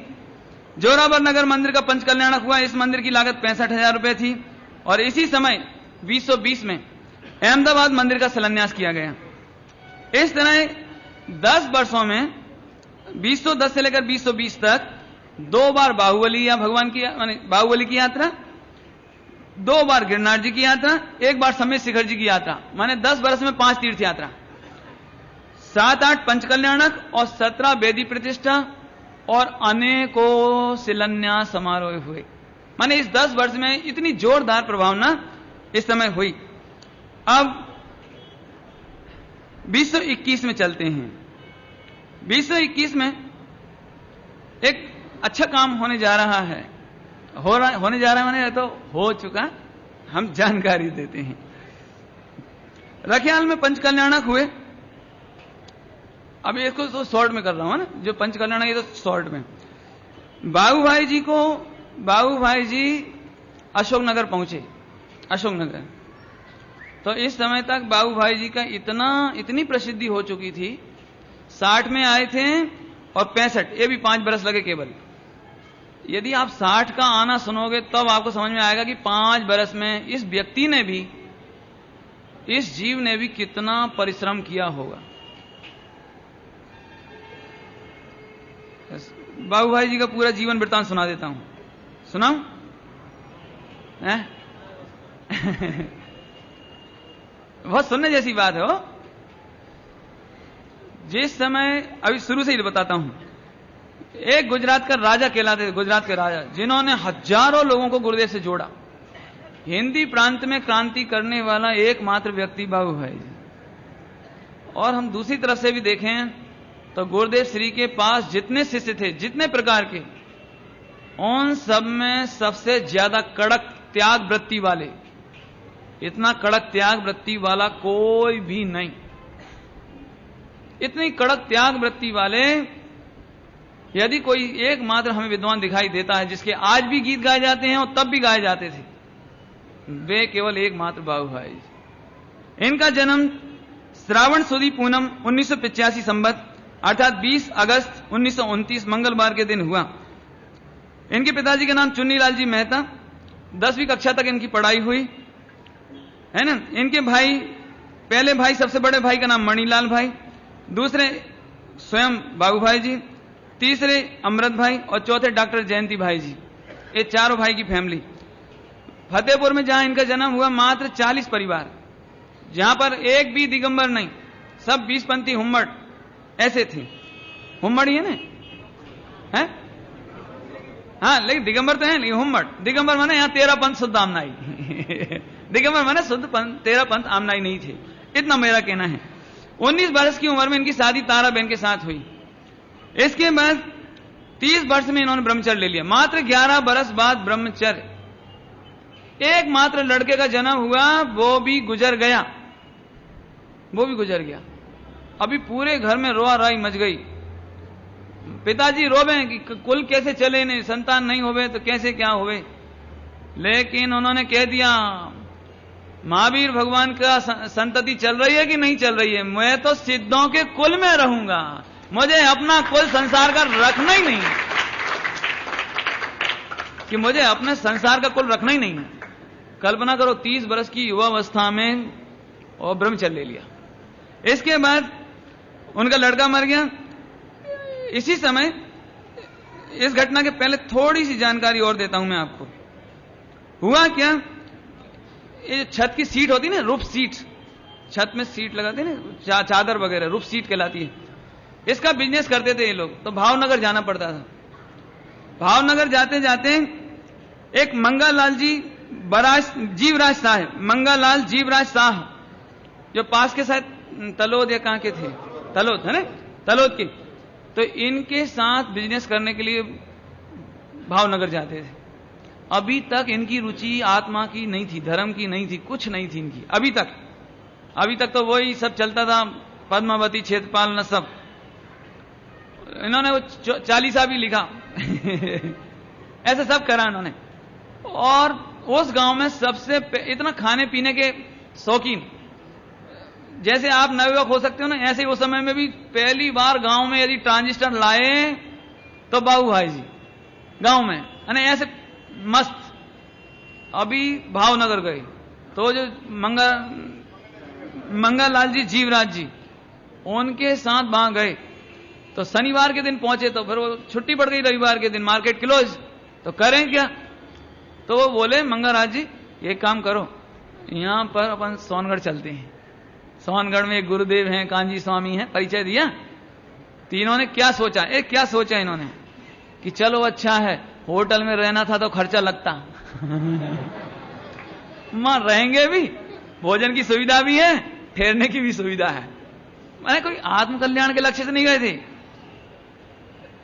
जोरावर नगर मंदिर का पंचकल्याणक हुआ, इस मंदिर की लागत 65,000 रुपए थी। और इसी समय 2020 में अहमदाबाद मंदिर का शिलान्यास किया गया। इस तरह 10 वर्षों में 2010 से लेकर 2020 तक 2 बार बाहुबली या भगवान की बाहुबली की यात्रा, 2 बार गिरनार जी की यात्रा, 1 बार समेत शिखर जी की यात्रा, माने 10 वर्ष में 5 तीर्थ यात्रा, 7-8 पंचकल्याणक और 17 वेदी प्रतिष्ठा और अनेकों शिलान्यास समारोह हुए। माने इस 10 वर्ष में इतनी जोरदार प्रभावना इस समय हुई। अब 2021 में चलते हैं। 2021 में एक अच्छा काम होने जा रहा है। होने जा रहा है माने तो हो चुका, हम जानकारी देते हैं। रखियाल में पंचकल्याणक हुए। अभी इसको तो शॉर्ट में कर रहा हूं ना, जो पंचकल्याणक ये तो शॉर्ट में। बाबू भाई जी अशोकनगर पहुंचे। अशोकनगर तो इस समय तक बाबू भाई जी का इतनी प्रसिद्धि हो चुकी थी। 60 में आए थे और 65, ये भी 5 बरस लगे केवल। यदि आप 60 का आना सुनोगे तब आपको समझ में आएगा कि 5 बरस में इस व्यक्ति ने भी, इस जीव ने भी कितना परिश्रम किया होगा। बाबू भाई जी का पूरा जीवन वृत्तांत सुना देता हूं, सुनाऊं? बहुत सुनने जैसी बात है वो। जिस समय, अभी शुरू से ही बताता हूं, एक गुजरात का राजा कहलाते थे, गुजरात के राजा, जिन्होंने हजारों लोगों को गुरुदेव से जोड़ा। हिंदी प्रांत में क्रांति करने वाला एकमात्र व्यक्ति बाबू भाई जी। और हम दूसरी तरफ से भी देखें तो गुरुदेव श्री के पास जितने शिष्य थे, जितने प्रकार के, उन सब में सबसे ज्यादा कड़क त्याग वृत्ति वाले, इतना कड़क त्याग वृत्ति वाला कोई भी नहीं। इतनी कड़क त्याग वृत्ति वाले यदि कोई एकमात्र हमें विद्वान दिखाई देता है जिसके आज भी गीत गाए जाते हैं और तब भी गाए जाते थे, वे केवल एकमात्र बाबू भाई। इनका जन्म श्रावण सुदी पूनम 1985 संवत अर्थात 20 अगस्त 1929 मंगलवार के दिन हुआ। इनके पिताजी का नाम चुन्नीलाल जी मेहता। 10वीं कक्षा तक इनकी पढ़ाई हुई है ना। इनके भाई, पहले भाई, सबसे बड़े भाई का नाम मणिलाल भाई, दूसरे स्वयं बाबू भाई जी, तीसरे अमृत भाई और चौथे डॉक्टर जयंती भाई जी। ये चारों भाई की फैमिली। फतेहपुर में जहां इनका जन्म हुआ मात्र 40 परिवार, जहां पर एक भी दिगंबर नहीं, सब 20पंथी हुम्मड़ ऐसे थे। हुम्मड़ ही है ना, है? हाँ, लेकिन दिगंबर तो है, लेकिन हुम्मड़। दिगंबर माने यहाँ 13 पंथ शुद्ध आमनाई दिगंबर माने शुद्ध पंथ, 13 पंथ आमनाई नहीं थे। इतना मेरा कहना है। 19 वर्ष की उम्र में इनकी शादी तारा बहन के साथ हुई। इसके बाद 30 वर्ष में इन्होंने ब्रह्मचर्य ले लिया। मात्र 11 वर्ष बाद ब्रह्मचर्य, एकमात्र लड़के का जन्म हुआ, वो भी गुजर गया, वो भी गुजर गया। अभी पूरे घर में रोआ राई मच गई। पिताजी रोवे कि कुल कैसे चले, नहीं संतान नहीं होवे तो कैसे क्या होवे। लेकिन उन्होंने कह दिया महावीर भगवान का संतति चल रही है कि नहीं चल रही है, मैं तो सिद्धों के कुल में रहूंगा, मुझे अपना कुल संसार का रखना ही नहीं, कि मुझे अपने संसार का कुल रखना ही नहीं है। कल्पना करो 30 वर्ष की युवावस्था में और ब्रह्मचर्य ले लिया। इसके बाद उनका लड़का मर गया। इसी समय, इस घटना के पहले थोड़ी सी जानकारी और देता हूं मैं आपको। हुआ क्या, ये छत की सीट होती ना, रूफ सीट, छत में सीट लगाते ना, चादर वगैरह, रूफ सीट कहलाती है। इसका बिजनेस करते थे ये लोग। तो भावनगर जाना पड़ता था। भावनगर जाते जाते एक मंगालाल जी जीवराज शाह है, मंगालाल जीवराज शाह, जो पास के साथ तलोद या कहां के थे, तलोद है ना, तलोद के। तो इनके साथ बिजनेस करने के लिए भावनगर जाते थे। अभी तक इनकी रुचि आत्मा की नहीं थी, धर्म की नहीं थी, कुछ नहीं थी इनकी अभी तक तो वही सब चलता था, पद्मावती, क्षेत्रपाल न सब। इन्होंने वो 40 भी लिखा ऐसा सब करा इन्होंने। और उस गांव में सबसे इतना खाने पीने के शौकीन, जैसे आप नवयुवक हो सकते हो ना, ऐसे उस समय में भी पहली बार गांव में यदि ट्रांजिस्टर लाए तो बाबू भाई जी गांव में, यानी ऐसे मस्त। अभी भावनगर गए तो जो मंगालाल जी जीवराज जी, उनके साथ वहां गए। तो शनिवार के दिन पहुंचे तो फिर वो छुट्टी पड़ गई, रविवार के दिन मार्केट क्लोज। तो करें क्या, तो वो बोले मंगाराज जी एक काम करो, यहां पर अपन सोनगढ़ चलते हैं। सोनगढ़ में एक गुरुदेव हैं, कांजी स्वामी हैं, परिचय दिया। तो इन्होंने क्या सोचा इन्होंने कि चलो अच्छा है, होटल में रहना था तो खर्चा लगता मां रहेंगे भी, भोजन की सुविधा भी है, ठहरने की भी सुविधा है। मैंने कोई आत्म कल्याण के लक्ष्य से नहीं गए थे।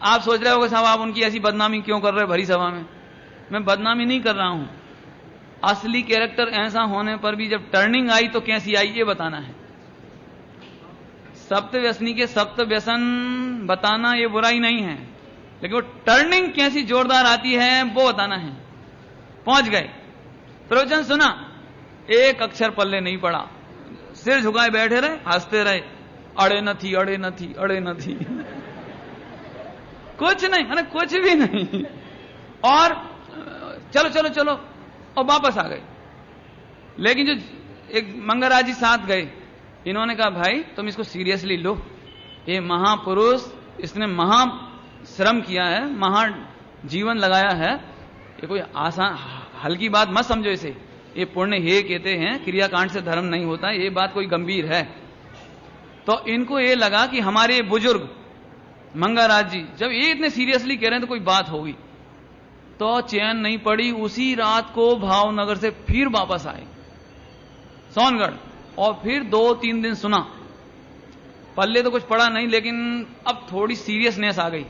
आप सोच रहे होगे साहब आप उनकी ऐसी बदनामी क्यों कर रहे हो भरी सभा में। मैं बदनामी नहीं कर रहा हूं, असली कैरेक्टर ऐसा होने पर भी जब टर्निंग आई तो कैसी आई ये बताना है। सप्त व्यसनी के सप्त व्यसन बताना ये बुराई नहीं है, लेकिन वो टर्निंग कैसी जोरदार आती है वो बताना है। पहुंच गए, प्रवचन सुना, एक अक्षर पल्ले नहीं पड़ा, सिर झुकाए बैठे रहे, हंसते रहे, अड़े न थी कुछ नहीं, मैंने कुछ भी नहीं। और चलो और वापस आ गए। लेकिन जो एक मंगराज जी साथ गए, इन्होंने कहा भाई तुम इसको सीरियसली लो, ये महापुरुष, इसने महा श्रम किया है, महा जीवन लगाया है, ये कोई आसान हल्की बात मत समझो इसे। ये पुण्य हे कहते हैं, क्रियाकांड से धर्म नहीं होता, ये बात कोई गंभीर है। तो इनको ये लगा कि हमारे बुजुर्ग मंगाराज जी जब ये इतने सीरियसली कह रहे हैं तो कोई बात होगी। तो चैन नहीं पड़ी, उसी रात को भावनगर से फिर वापस आए सोनगढ़, और फिर 2-3 दिन सुना। पल्ले तो कुछ पड़ा नहीं, लेकिन अब थोड़ी सीरियसनेस आ गई।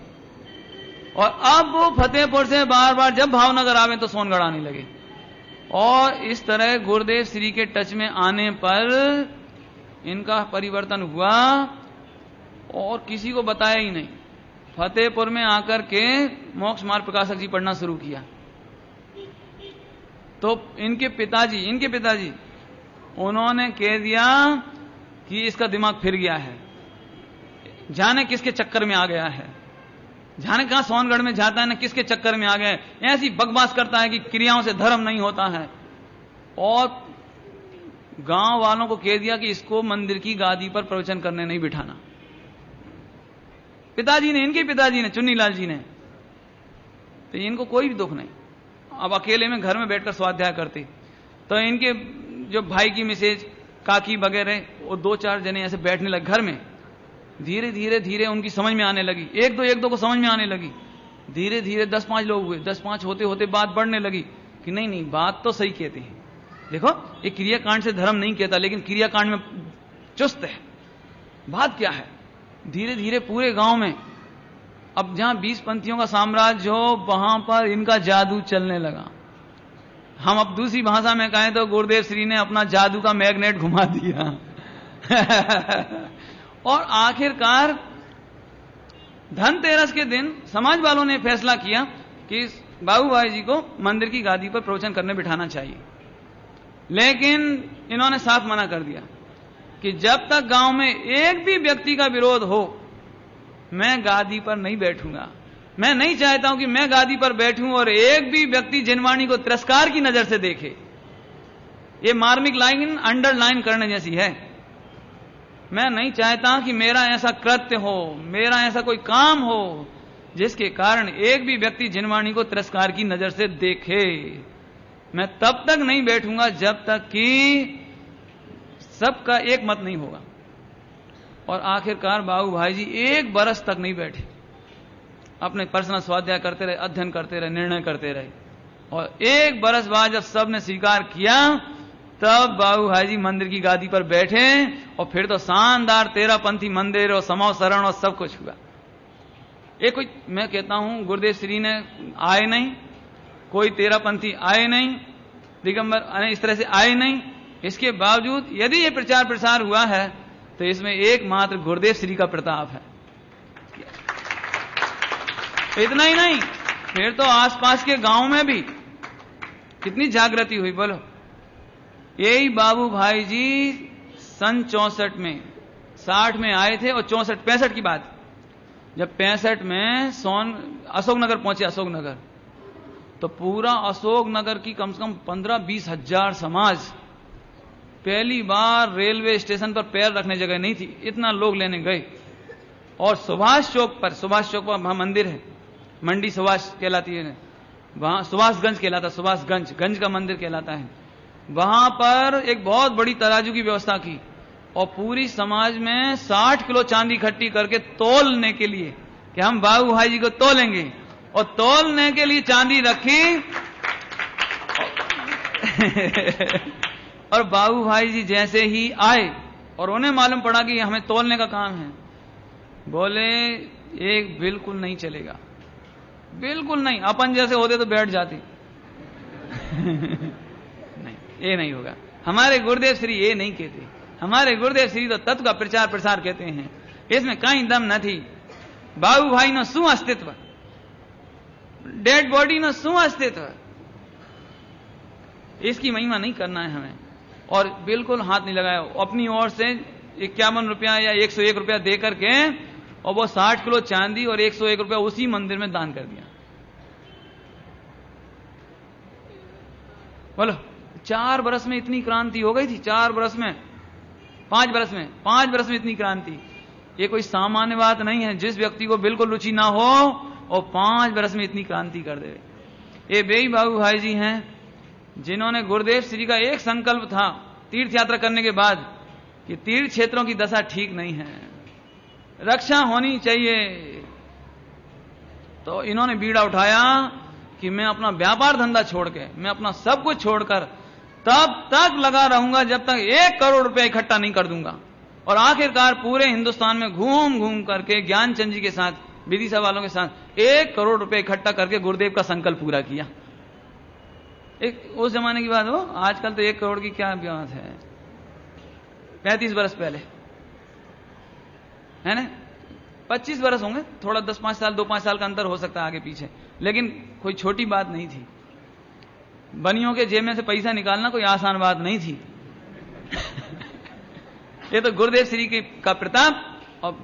और अब वो फतेहपुर से बार बार जब भावनगर आवे तो सोनगढ़ आने लगे। और इस तरह गुरुदेव श्री के टच में आने पर इनका परिवर्तन हुआ और किसी को बताया ही नहीं। फतेहपुर में आकर के मोक्ष मार्ग प्रकाशक जी पढ़ना शुरू किया। तो इनके पिताजी उन्होंने कह दिया कि इसका दिमाग फिर गया है, जाने किसके चक्कर में आ गया है, जाने कहां सोनगढ़ में जाता है ना किसके चक्कर में आ गया है, ऐसी बकवास करता है कि क्रियाओं से धर्म नहीं होता है। और गांव वालों को कह दिया कि इसको मंदिर की गादी पर प्रवचन करने नहीं बिठाना। इनके पिताजी ने चुन्नीलाल जी ने, तो इनको कोई भी दुख नहीं, अब अकेले में घर में बैठकर स्वाध्याय करते। तो इनके जो भाई की मिसेज, काकी वगैरह, वो 2-4 जने ऐसे बैठने लगे घर में। धीरे धीरे उनकी समझ में आने लगी, एक दो को समझ में आने लगी। धीरे धीरे 10-5 लोग हुए, 10-5 होते होते बात बढ़ने लगी कि नहीं बात तो सही कहते हैं। देखो ये क्रियाकांड से धर्म नहीं कहता, लेकिन क्रियाकांड में चुस्त है। बात क्या है, धीरे धीरे पूरे गांव में अब जहां 20 पंथियों का साम्राज्य हो वहां पर इनका जादू चलने लगा। हम अब दूसरी भाषा में कहें तो गुरुदेव श्री ने अपना जादू का मैग्नेट घुमा दिया। और आखिरकार धनतेरस के दिन समाज वालों ने फैसला किया कि बाबू भाई जी को मंदिर की गादी पर प्रवचन करने बिठाना चाहिए। लेकिन इन्होंने साफ मना कर दिया कि जब तक गांव में एक भी व्यक्ति का विरोध हो मैं गादी पर नहीं बैठूंगा। मैं नहीं चाहता हूं कि मैं गादी पर बैठूं और एक भी व्यक्ति जिनवाणी को तिरस्कार की नजर से देखे। ये मार्मिक लाइन अंडरलाइन करने जैसी है। मैं नहीं चाहता कि मेरा ऐसा कृत्य हो, मेरा ऐसा कोई काम हो जिसके कारण एक भी व्यक्ति जिनवाणी को तिरस्कार की नजर से देखे। मैं तब तक नहीं बैठूंगा जब तक कि सबका एक मत नहीं होगा। और आखिरकार बाबू भाई जी 1 बरस तक नहीं बैठे, अपने पर्सनल स्वाध्याय करते रहे, अध्ययन करते रहे, निर्णय करते रहे। और 1 बरस बाद जब सबने स्वीकार किया तब बाबू भाई जी मंदिर की गादी पर बैठे और फिर तो शानदार 13 पंथी मंदिर और समाव शरण और सब कुछ हुआ। एक कोई मैं कहता हूं गुरुदेव श्री ने आए नहीं, कोई 13 पंथी आए नहीं, दिगंबर इस तरह से आए नहीं। इसके बावजूद यदि ये प्रचार प्रसार हुआ है तो इसमें एकमात्र गुरुदेव श्री का प्रताप है। इतना ही नहीं, फिर तो आसपास के गांव में भी कितनी जागृति हुई बोलो। यही बाबू भाई जी सन 64 में 60 में आए थे और 64-65 की बात, जब 65 में अशोकनगर पहुंचे, अशोकनगर, तो पूरा अशोकनगर की कम से कम 15-20 हजार समाज पहली बार रेलवे स्टेशन पर पैर रखने जगह नहीं थी, इतना लोग लेने गए। और सुभाष चौक पर वहां मंदिर है, मंडी सुभाष कहलाती है, वहां सुभाषगंज कहलाता, सुभाषगंज गंज का मंदिर कहलाता है। वहां पर एक बहुत बड़ी तराजू की व्यवस्था की और पूरी समाज में 60 किलो चांदी इकट्ठी करके तोलने के लिए कि हम बाबू भाई जी को तोलेंगे, और तोलने के लिए चांदी रखी। और बाबू भाई जी जैसे ही आए और उन्हें मालूम पड़ा कि हमें तोलने का काम है, बोले एक बिल्कुल नहीं चलेगा, बिल्कुल नहीं। अपन जैसे होते तो बैठ जाते। नहीं, ये नहीं होगा। हमारे गुरुदेव श्री ये नहीं कहते। हमारे गुरुदेव श्री तो तत्व का प्रचार प्रसार कहते हैं, इसमें कहीं दम न थी। बाबू भाई नो શું अस्तित्व, डेड बॉडी नो શું अस्तित्व, इसकी महिमा नहीं करना है हमें। और बिल्कुल हाथ नहीं लगाया, अपनी ओर से 51 रुपया या 101 रुपया दे करके और वो 60 किलो चांदी और 101 रुपया उसी मंदिर में दान कर दिया। बोलो 4 बरस में इतनी क्रांति हो गई थी, 4 बरस में, 5 बरस में इतनी क्रांति। ये कोई सामान्य बात नहीं है, जिस व्यक्ति को बिल्कुल रुचि ना हो और 5 बरस में इतनी क्रांति कर दे। ये बेई बाबू भाई जी हैं जिन्होंने गुरुदेव श्री का एक संकल्प था तीर्थ यात्रा करने के बाद कि तीर्थ क्षेत्रों की दशा ठीक नहीं है, रक्षा होनी चाहिए। तो इन्होंने बीड़ा उठाया कि मैं अपना व्यापार धंधा छोड़ के, मैं अपना सब कुछ छोड़कर तब तक लगा रहूंगा जब तक 1 करोड़ रुपया इकट्ठा नहीं कर दूंगा। और आखिरकार पूरे हिंदुस्तान में घूम घूम करके ज्ञानचंद जी के साथ, विदिशा वालों के साथ 1 करोड़ रुपया इकट्ठा करके गुरुदेव का संकल्प पूरा किया। एक उस जमाने की बात हो, आजकल तो 1 करोड़ की क्या बात है, 35 बरस पहले है ना, 25 बरस होंगे, थोड़ा 10-5 साल 2-5 साल का अंतर हो सकता है आगे पीछे, लेकिन कोई छोटी बात नहीं थी। बनियों के जेब में से पैसा निकालना कोई आसान बात नहीं थी। ये तो गुरुदेव श्री का प्रताप और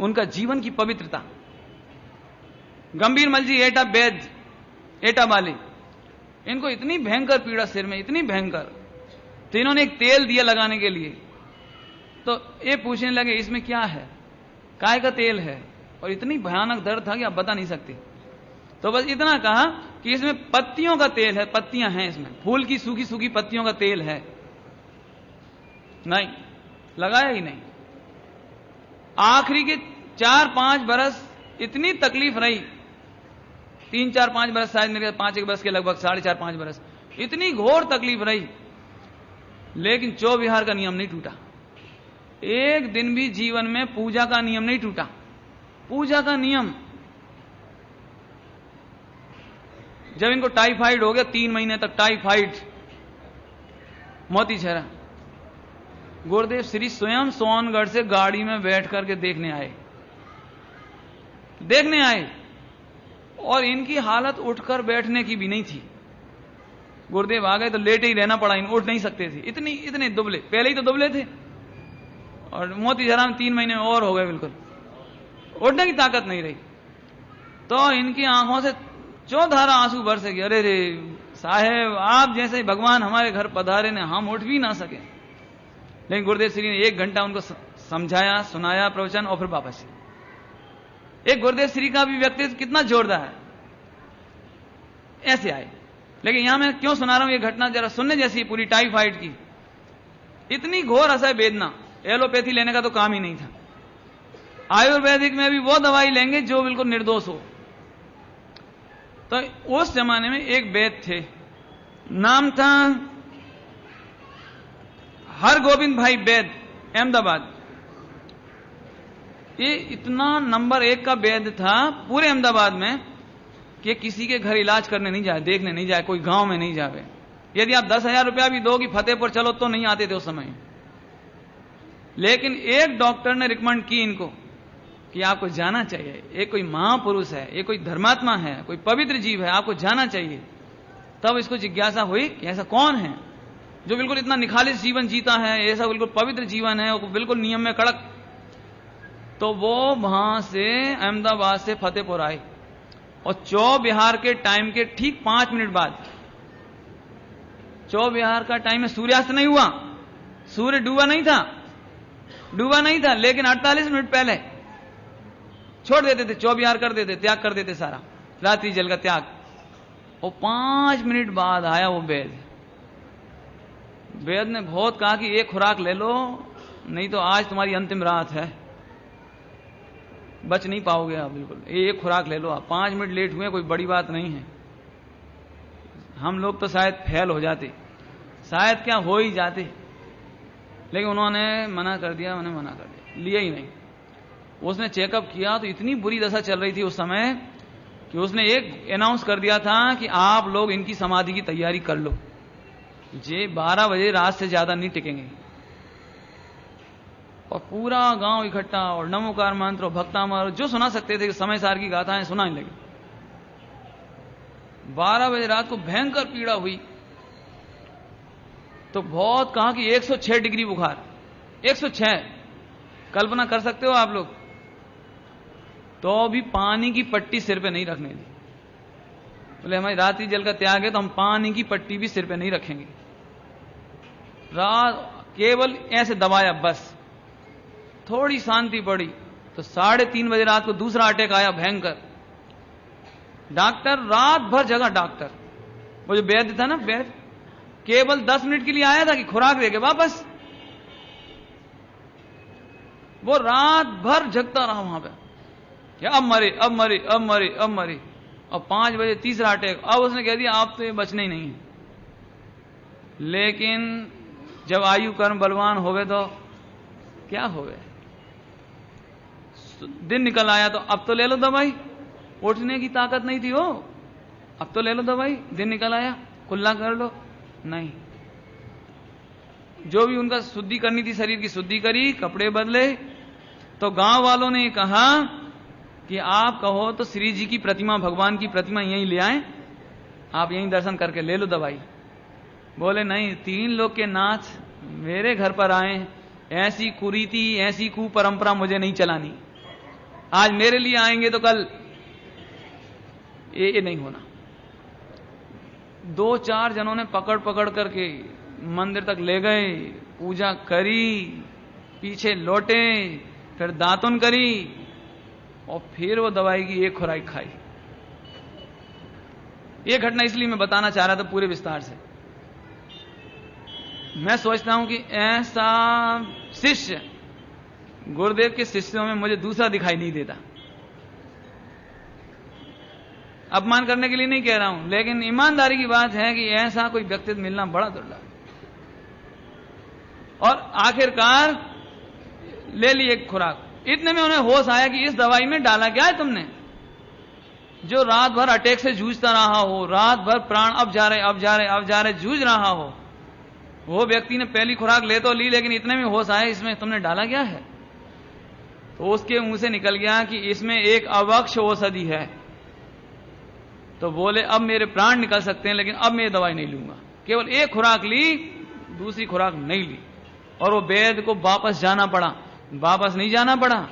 उनका जीवन की पवित्रता। गंभीर मल जी एटा वैद, एटा वाले, इनको इतनी भयंकर पीड़ा सिर में, इतनी भयंकर, तो इन्होंने एक तेल दिया लगाने के लिए। तो ये पूछने लगे इसमें क्या है, काय का तेल है, और इतनी भयानक दर्द था कि आप बता नहीं सकते। तो बस इतना कहा कि इसमें पत्तियों का तेल है, पत्तियां हैं इसमें, फूल की सूखी सूखी पत्तियों का तेल है। नहीं लगाया ही नहीं। आखिरी के 4-5 बरस इतनी तकलीफ रही, 3-4-5 बरस, शायद मेरे 5-1 बरस के लगभग, 4.5-5 बरस, इतनी घोर तकलीफ रही, लेकिन चौविहार का नियम नहीं टूटा। एक दिन भी जीवन में पूजा का नियम नहीं टूटा। पूजा का नियम, जब इनको टाइफाइड हो गया 3 महीने तक टाइफाइड, मोती चेहरा, गुरुदेव श्री स्वयं सोनगढ़ से गाड़ी में बैठ करके देखने आए और इनकी हालत उठकर बैठने की भी नहीं थी। गुरुदेव आ गए तो लेटे ही रहना पड़ा, इन उठ नहीं सकते थे, इतने दुबले, पहले ही तो दुबले थे और मोती चेहरा में 3 महीने और हो गए, बिल्कुल उठने की ताकत नहीं रही। तो इनकी आंखों से चौधारा आंसू बरसे गए, अरे रे साहेब, आप जैसे भगवान हमारे घर पधारे ने, हम उठ भी ना सके। लेकिन गुरुदेव श्री ने 1 घंटा उनको समझाया, सुनाया प्रवचन और फिर वापस। एक गुरुदेव श्री का भी व्यक्तित्व कितना जोरदार है, ऐसे आए। लेकिन यहां मैं क्यों सुना रहा हूं ये घटना, जरा सुनने जैसी, पूरी टाइफाइड की इतनी घोर असह वेदना, एलोपैथी लेने का तो काम ही नहीं था। आयुर्वेदिक में भी वो दवाई लेंगे जो बिल्कुल निर्दोष हो। तो उस जमाने में एक वैद्य थे, नाम था हरगोविंद भाई वैद्य, अहमदाबाद। ये इतना नंबर 1 का वैद्य था पूरे अहमदाबाद में कि किसी के घर इलाज करने नहीं जाए, देखने नहीं जाए, कोई गांव में नहीं जावे। यदि आप 10,000 रुपया भी दोगी फतेहपुर चलो तो नहीं आते थे उस समय। लेकिन एक डॉक्टर ने रिकमेंड की इनको कि आपको जाना चाहिए, एक कोई महापुरुष है, एक कोई धर्मात्मा है, कोई पवित्र जीव है, आपको जाना चाहिए। तब इसको जिज्ञासा हुई कि ऐसा कौन है जो बिल्कुल इतना निखालिस जीवन जीता है, ऐसा बिल्कुल पवित्र जीवन है, बिल्कुल नियम में कड़क। तो वो वहां से अहमदाबाद से फतेहपुर आए और चौ बिहार के टाइम के ठीक 5 मिनट बाद, चौ बिहार का टाइम में सूर्यास्त नहीं हुआ, सूर्य डूबा नहीं था, लेकिन 48 मिनट पहले छोड़ देते थे, चौ बिहार कर देते, त्याग कर देते सारा, रात्रि जल का त्याग। और 5 मिनट बाद आया वो वैद्य ने बहुत कहा कि एक खुराक ले लो, नहीं तो आज तुम्हारी अंतिम रात है, बच नहीं पाओगे आप, बिल्कुल एक खुराक ले लो आप। 5 मिनट लेट हुए, कोई बड़ी बात नहीं है। हम लोग तो शायद फेल हो जाते, शायद क्या हो ही जाते, लेकिन उन्होंने मना कर दिया, लिया ही नहीं। उसने चेकअप किया तो इतनी बुरी दशा चल रही थी उस समय कि उसने एक अनाउंस कर दिया था कि आप लोग इनकी समाधि की तैयारी कर लो, ये 12 बजे रात से ज्यादा नहीं टिकेंगे। और पूरा गांव इकट्ठा और नमोकार मंत्र और भक्तामर जो सुना सकते थे, समय सार की गाथाएं सुनाने लगे। 12 बजे रात को भयंकर पीड़ा हुई तो बहुत कहा कि 106 डिग्री बुखार, 106, कल्पना कर सकते हो आप लोग। तो भी पानी की पट्टी सिर पे नहीं रखने दी, बोले हमारी रात्रि जल का त्याग है तो हम पानी की पट्टी भी सिर पे नहीं रखेंगे। रात केवल ऐसे दबाया, बस थोड़ी शांति पड़ी तो 3:30 बजे रात को दूसरा अटैक आया भयंकर। डॉक्टर रात भर जगह, डॉक्टर वो जो वैद्य था ना, वैद्य केवल 10 मिनट के लिए आया था कि खुराक देके वापस। वो रात भर जगता रहा वहां पे, अब मरे। और 5 बजे तीसरा अटैक। अब उसने कह दिया आप तो ये बचने ही नहीं है। लेकिन जब आयु कर्म बलवान हो गए तो क्या हो गए, दिन निकल आया तो अब तो ले लो दवाई, उठने की ताकत नहीं थी वो, अब तो ले लो दवाई, दिन निकल आया, कुल्ला कर लो, नहीं। जो भी उनका शुद्धि करनी थी, शरीर की शुद्धि करी, कपड़े बदले। तो गांव वालों ने कहा कि आप कहो तो श्री जी की प्रतिमा, भगवान की प्रतिमा यहीं ले आए, आप यहीं दर्शन करके ले लो दवाई। बोले नहीं, 3 लोग के नाथ मेरे घर पर आए, ऐसी कुरीति, ऐसी कुपरंपरा मुझे नहीं चलानी। आज मेरे लिए आएंगे तो कल ये नहीं होना। 2-4 जनों ने पकड़ करके मंदिर तक ले गए, पूजा करी, पीछे लौटे, फिर दातुन करी और फिर वो दवाई की एक खुराक खाई। ये घटना इसलिए मैं बताना चाह रहा था पूरे विस्तार से। मैं सोचता हूं कि ऐसा शिष्य गुरुदेव के शिष्यों में मुझे दूसरा दिखाई नहीं देता। अपमान करने के लिए नहीं कह रहा हूं, लेकिन ईमानदारी की बात है कि ऐसा कोई व्यक्तित्व मिलना बड़ा दुर्लभ। और आखिरकार ले ली एक खुराक। इतने में उन्हें होश आया कि इस दवाई में डाला क्या है तुमने। जो रात भर अटैक से जूझता रहा हो, रात भर प्राण अब जा रहे जूझ रहा हो, वो व्यक्ति ने पहली खुराक ले तो ली, लेकिन इतने में होश आया इसमें तुमने डाला क्या है। तो उसके मुंह से निकल गया कि इसमें एक अवक्ष औषधि है। तो बोले अब मेरे प्राण निकल सकते हैं, लेकिन अब मैं ये दवाई नहीं लूंगा। केवल एक खुराक ली, दूसरी खुराक नहीं ली, और वो वैद्य को वापस जाना पड़ा। वापस नहीं जाना पड़ा,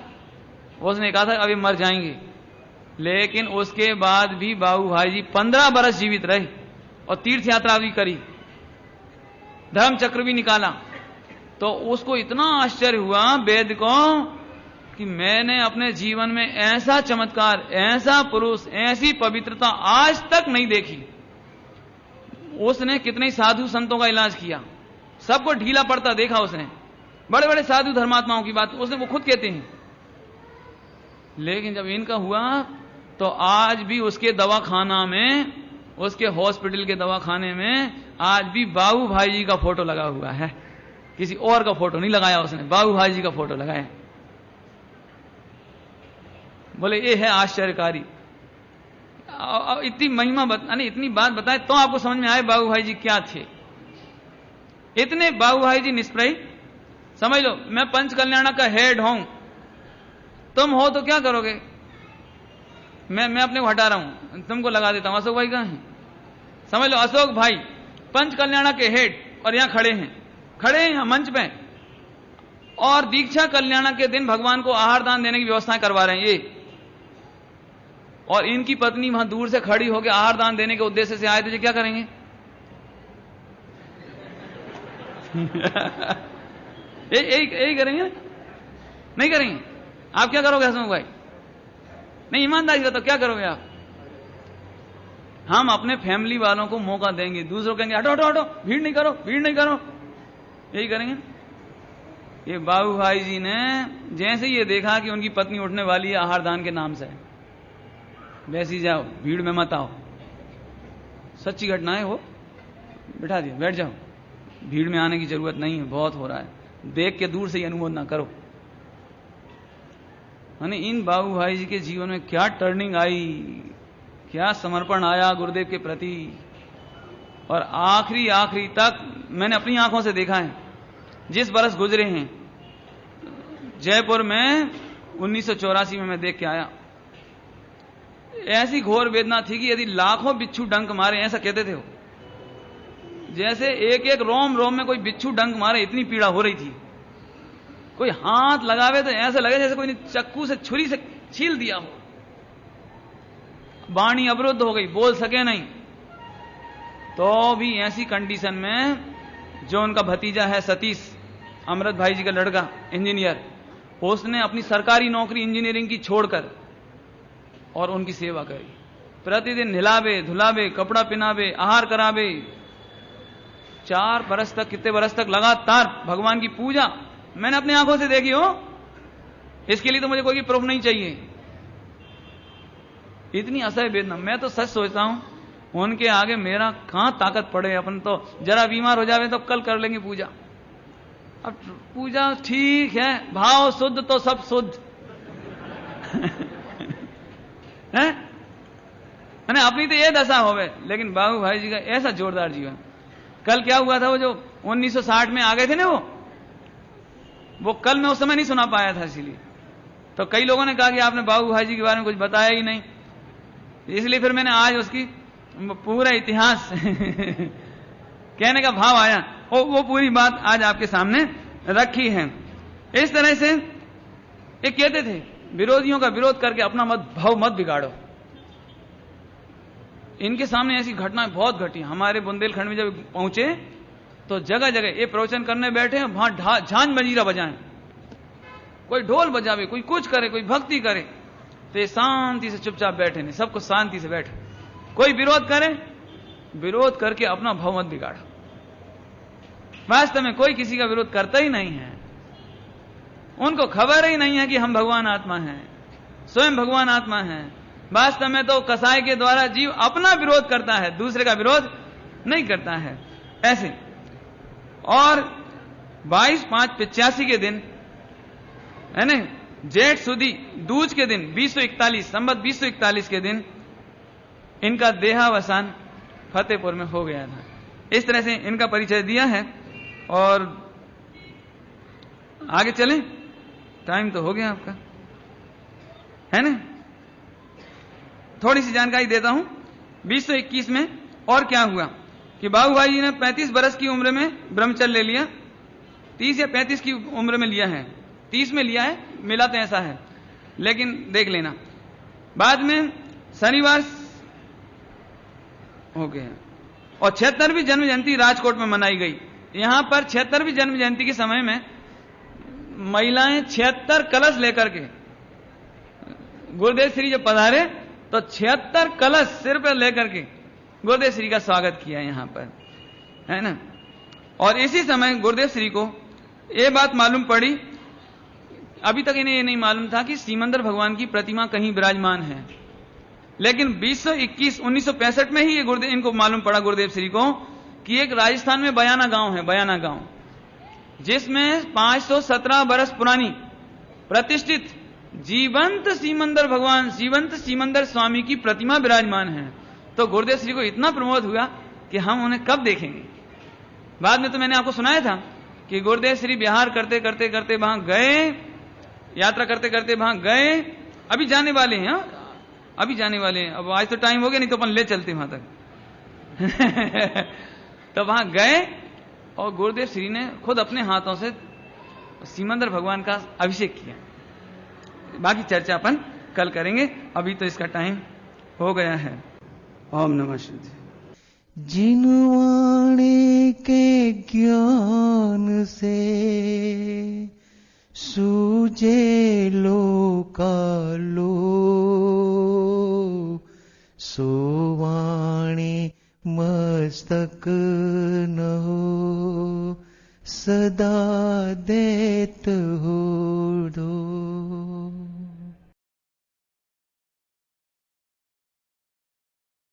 उसने कहा था अभी मर जाएंगे। लेकिन उसके बाद भी बाबू भाई जी 15 बरस जीवित रहे और तीर्थ यात्रा भी करी, धर्म चक्र भी निकाला। तो उसको इतना आश्चर्य हुआ वेद को कि मैंने अपने जीवन में ऐसा चमत्कार, ऐसा पुरुष, ऐसी पवित्रता आज तक नहीं देखी। उसने कितने साधु संतों का इलाज किया, सबको ढीला पड़ता देखा उसने, बड़े बड़े साधु धर्मात्माओं की बात उसने, वो खुद कहते हैं। लेकिन जब इनका हुआ तो आज भी उसके दवाखाना में, उसके हॉस्पिटल के दवाखाने में आज भी बाबू भाई जी का फोटो लगा हुआ है। किसी और का फोटो नहीं लगाया उसने, बाबू भाई जी का फोटो लगाया। बोले ये है आश्चर्यकारी। इतनी महिमा इतनी बात बताए तो आपको समझ में आए बाबू भाई जी क्या थे। इतने बाबू भाई जी निष्प्रय। समझ लो मैं पंच कल्याण का हेड हूं, तुम हो तो क्या करोगे। मैं अपने को हटा रहा हूं, तुमको लगा देता हूं। अशोक भाई कहां हैं? समझ लो अशोक भाई पंच कल्याण के हेड, और यहां खड़े हैं यहां मंच पे, और दीक्षा कल्याण के दिन भगवान को आहार दान देने की व्यवस्था करवा रहे हैं ये। और इनकी पत्नी वहां दूर से खड़ी होकर आहार दान देने के उद्देश्य से आए थे। क्या करेंगे? यही करेंगे? नहीं करेंगे? आप क्या करोगे हसमुख भाई? नहीं ईमानदारी से तो क्या करोगे आप? हम अपने फैमिली वालों को मौका देंगे, दूसरों कहेंगे हटो हटो हटो, भीड़ नहीं करो, यही करेंगे। ये बाबू भाई जी ने जैसे ये देखा कि उनकी पत्नी उठने वाली है आहार दान के नाम से, वैसे ही जाओ, भीड़ में मत आओ। सच्ची घटना है वो। बिठा दिया, बैठ जाओ, भीड़ में आने की जरूरत नहीं है, बहुत हो रहा है, देख के दूर से ही अनुमोदन करो। यानी इन बाबू भाई जी के जीवन में क्या टर्निंग आई, क्या समर्पण आया गुरुदेव के प्रति। और आखिरी तक मैंने अपनी आंखों से देखा है। जिस बरस गुजरे हैं जयपुर में 1984 में मैं देख के आया, ऐसी घोर वेदना थी कि यदि लाखों बिच्छू डंक मारे, ऐसा कहते थे वो, जैसे एक एक रोम रोम में कोई बिच्छू डंक मारे, इतनी पीड़ा हो रही थी। कोई हाथ लगावे तो ऐसा लगे जैसे कोई चक्कू से, छुरी से छील दिया हो। वाणी अवरुद्ध हो गई, बोल सके नहीं। तो भी ऐसी कंडीशन में जो उनका भतीजा है सतीश, अमृत भाई जी का लड़का, इंजीनियर, उसने अपनी सरकारी नौकरी इंजीनियरिंग की छोड़कर और उनकी सेवा करी। प्रतिदिन नहलावे धुलावे, कपड़ा पहनावे, आहार करावे। 4 बरस तक, कितने बरस तक लगातार भगवान की पूजा मैंने अपनी आंखों से देखी हो। इसके लिए तो मुझे कोई प्रूफ नहीं चाहिए। इतनी असह्य वेदना, मैं तो सच सोचता हूं उनके आगे मेरा कहां ताकत पड़े। अपन तो जरा बीमार हो जावे तो कल कर लेंगे पूजा। अब पूजा ठीक है, भाव शुद्ध तो सब शुद्ध है। अपनी तो ये दशा होवे, लेकिन बाबू भाई जी का ऐसा जोरदार जीवन। कल क्या हुआ था, वो जो 1960 में आ गए थे ना, वो कल मैं उस समय नहीं सुना पाया था, इसीलिए तो कई लोगों ने कहा कि आपने बाबू भाई जी के बारे में कुछ बताया ही नहीं। इसलिए फिर मैंने आज उसकी पूरा इतिहास कहने का भाव आया, वो पूरी बात आज आपके सामने रखी है। इस तरह से एक कहते थे, विरोधियों का विरोध करके अपना भाव मत बिगाड़ो। इनके सामने ऐसी घटनाएं बहुत घटी। हमारे बुंदेलखंड में जब पहुंचे तो जगह जगह ये प्रवचन करने बैठे, वहां झांझ मंजीरा बजाएं, कोई ढोल बजावे, कोई कुछ करे, कोई भक्ति करे, तो ये शांति से चुपचाप बैठे नहीं, सबको शांति से बैठे। कोई विरोध करे, विरोध करके अपना भाव मत बिगाड़ो। वास्तव में कोई किसी का विरोध करता ही नहीं है। उनको खबर ही नहीं है कि हम भगवान आत्मा हैं, स्वयं भगवान आत्मा हैं। वास्तव में तो कसाई के द्वारा जीव अपना विरोध करता है, दूसरे का विरोध नहीं करता है। ऐसे और 22/5/85 के दिन है ना, जेठ सुदी दूज के दिन 2041 संवत 2041 के दिन इनका देहावसान फतेहपुर में हो गया था। इस तरह से इनका परिचय दिया है। और आगे चलें, टाइम तो हो गया आपका, है ना। थोड़ी सी जानकारी देता हूं। 2021 में और क्या हुआ कि बाबू भाई जी ने 35 बरस की उम्र में ब्रह्मचर्य ले लिया। 30 या 35 की उम्र में लिया है, 30 में लिया है, मिला तो ऐसा है, लेकिन देख लेना। बाद में शनिवार हो गया और 76वीं जन्म जयंती राजकोट में मनाई गई। यहां पर 76वीं जन्म जयंती के समय में महिलाएं 76 कलश लेकर के गुरुदेव श्री जब पधारे तो 76 कलश सिर पर लेकर के गुरुदेव श्री का स्वागत किया यहां पर, है ना। और इसी समय गुरुदेव श्री को यह बात मालूम पड़ी, अभी तक इन्हें यह नहीं मालूम था कि सीमंदर भगवान की प्रतिमा कहीं विराजमान है, लेकिन 1965 में ही ये इनको मालूम पड़ा गुरुदेव श्री को कि एक राजस्थान में बयाना गांव है, बयाना गांव, जिसमें 517 बरस पुरानी प्रतिष्ठित जीवंत सीमंदर भगवान, जीवंत सीमंदर स्वामी की प्रतिमा विराजमान है। तो गुरुदेव श्री को इतना प्रमोद हुआ कि हम उन्हें कब देखेंगे। बाद में तो मैंने आपको सुनाया था कि गुरुदेव श्री विहार करते करते करते वहां गए, यात्रा करते करते वहां गए, अभी जाने वाले हैं, अभी जाने वाले हैं। अब आज तो टाइम हो गया, नहीं तो अपन ले चलते वहां तक। तो वहां गए और गुरुदेव श्री ने खुद अपने हाथों से सीमंदर भगवान का अभिषेक किया। बाकी चर्चा अपन कल करेंगे, अभी तो इसका टाइम हो गया है। ओम नमः शिवाय। जिनवाणे के ज्ञान से सूझे लोकालो, सोवाणे मस्तक न हो सदा देत हो दो।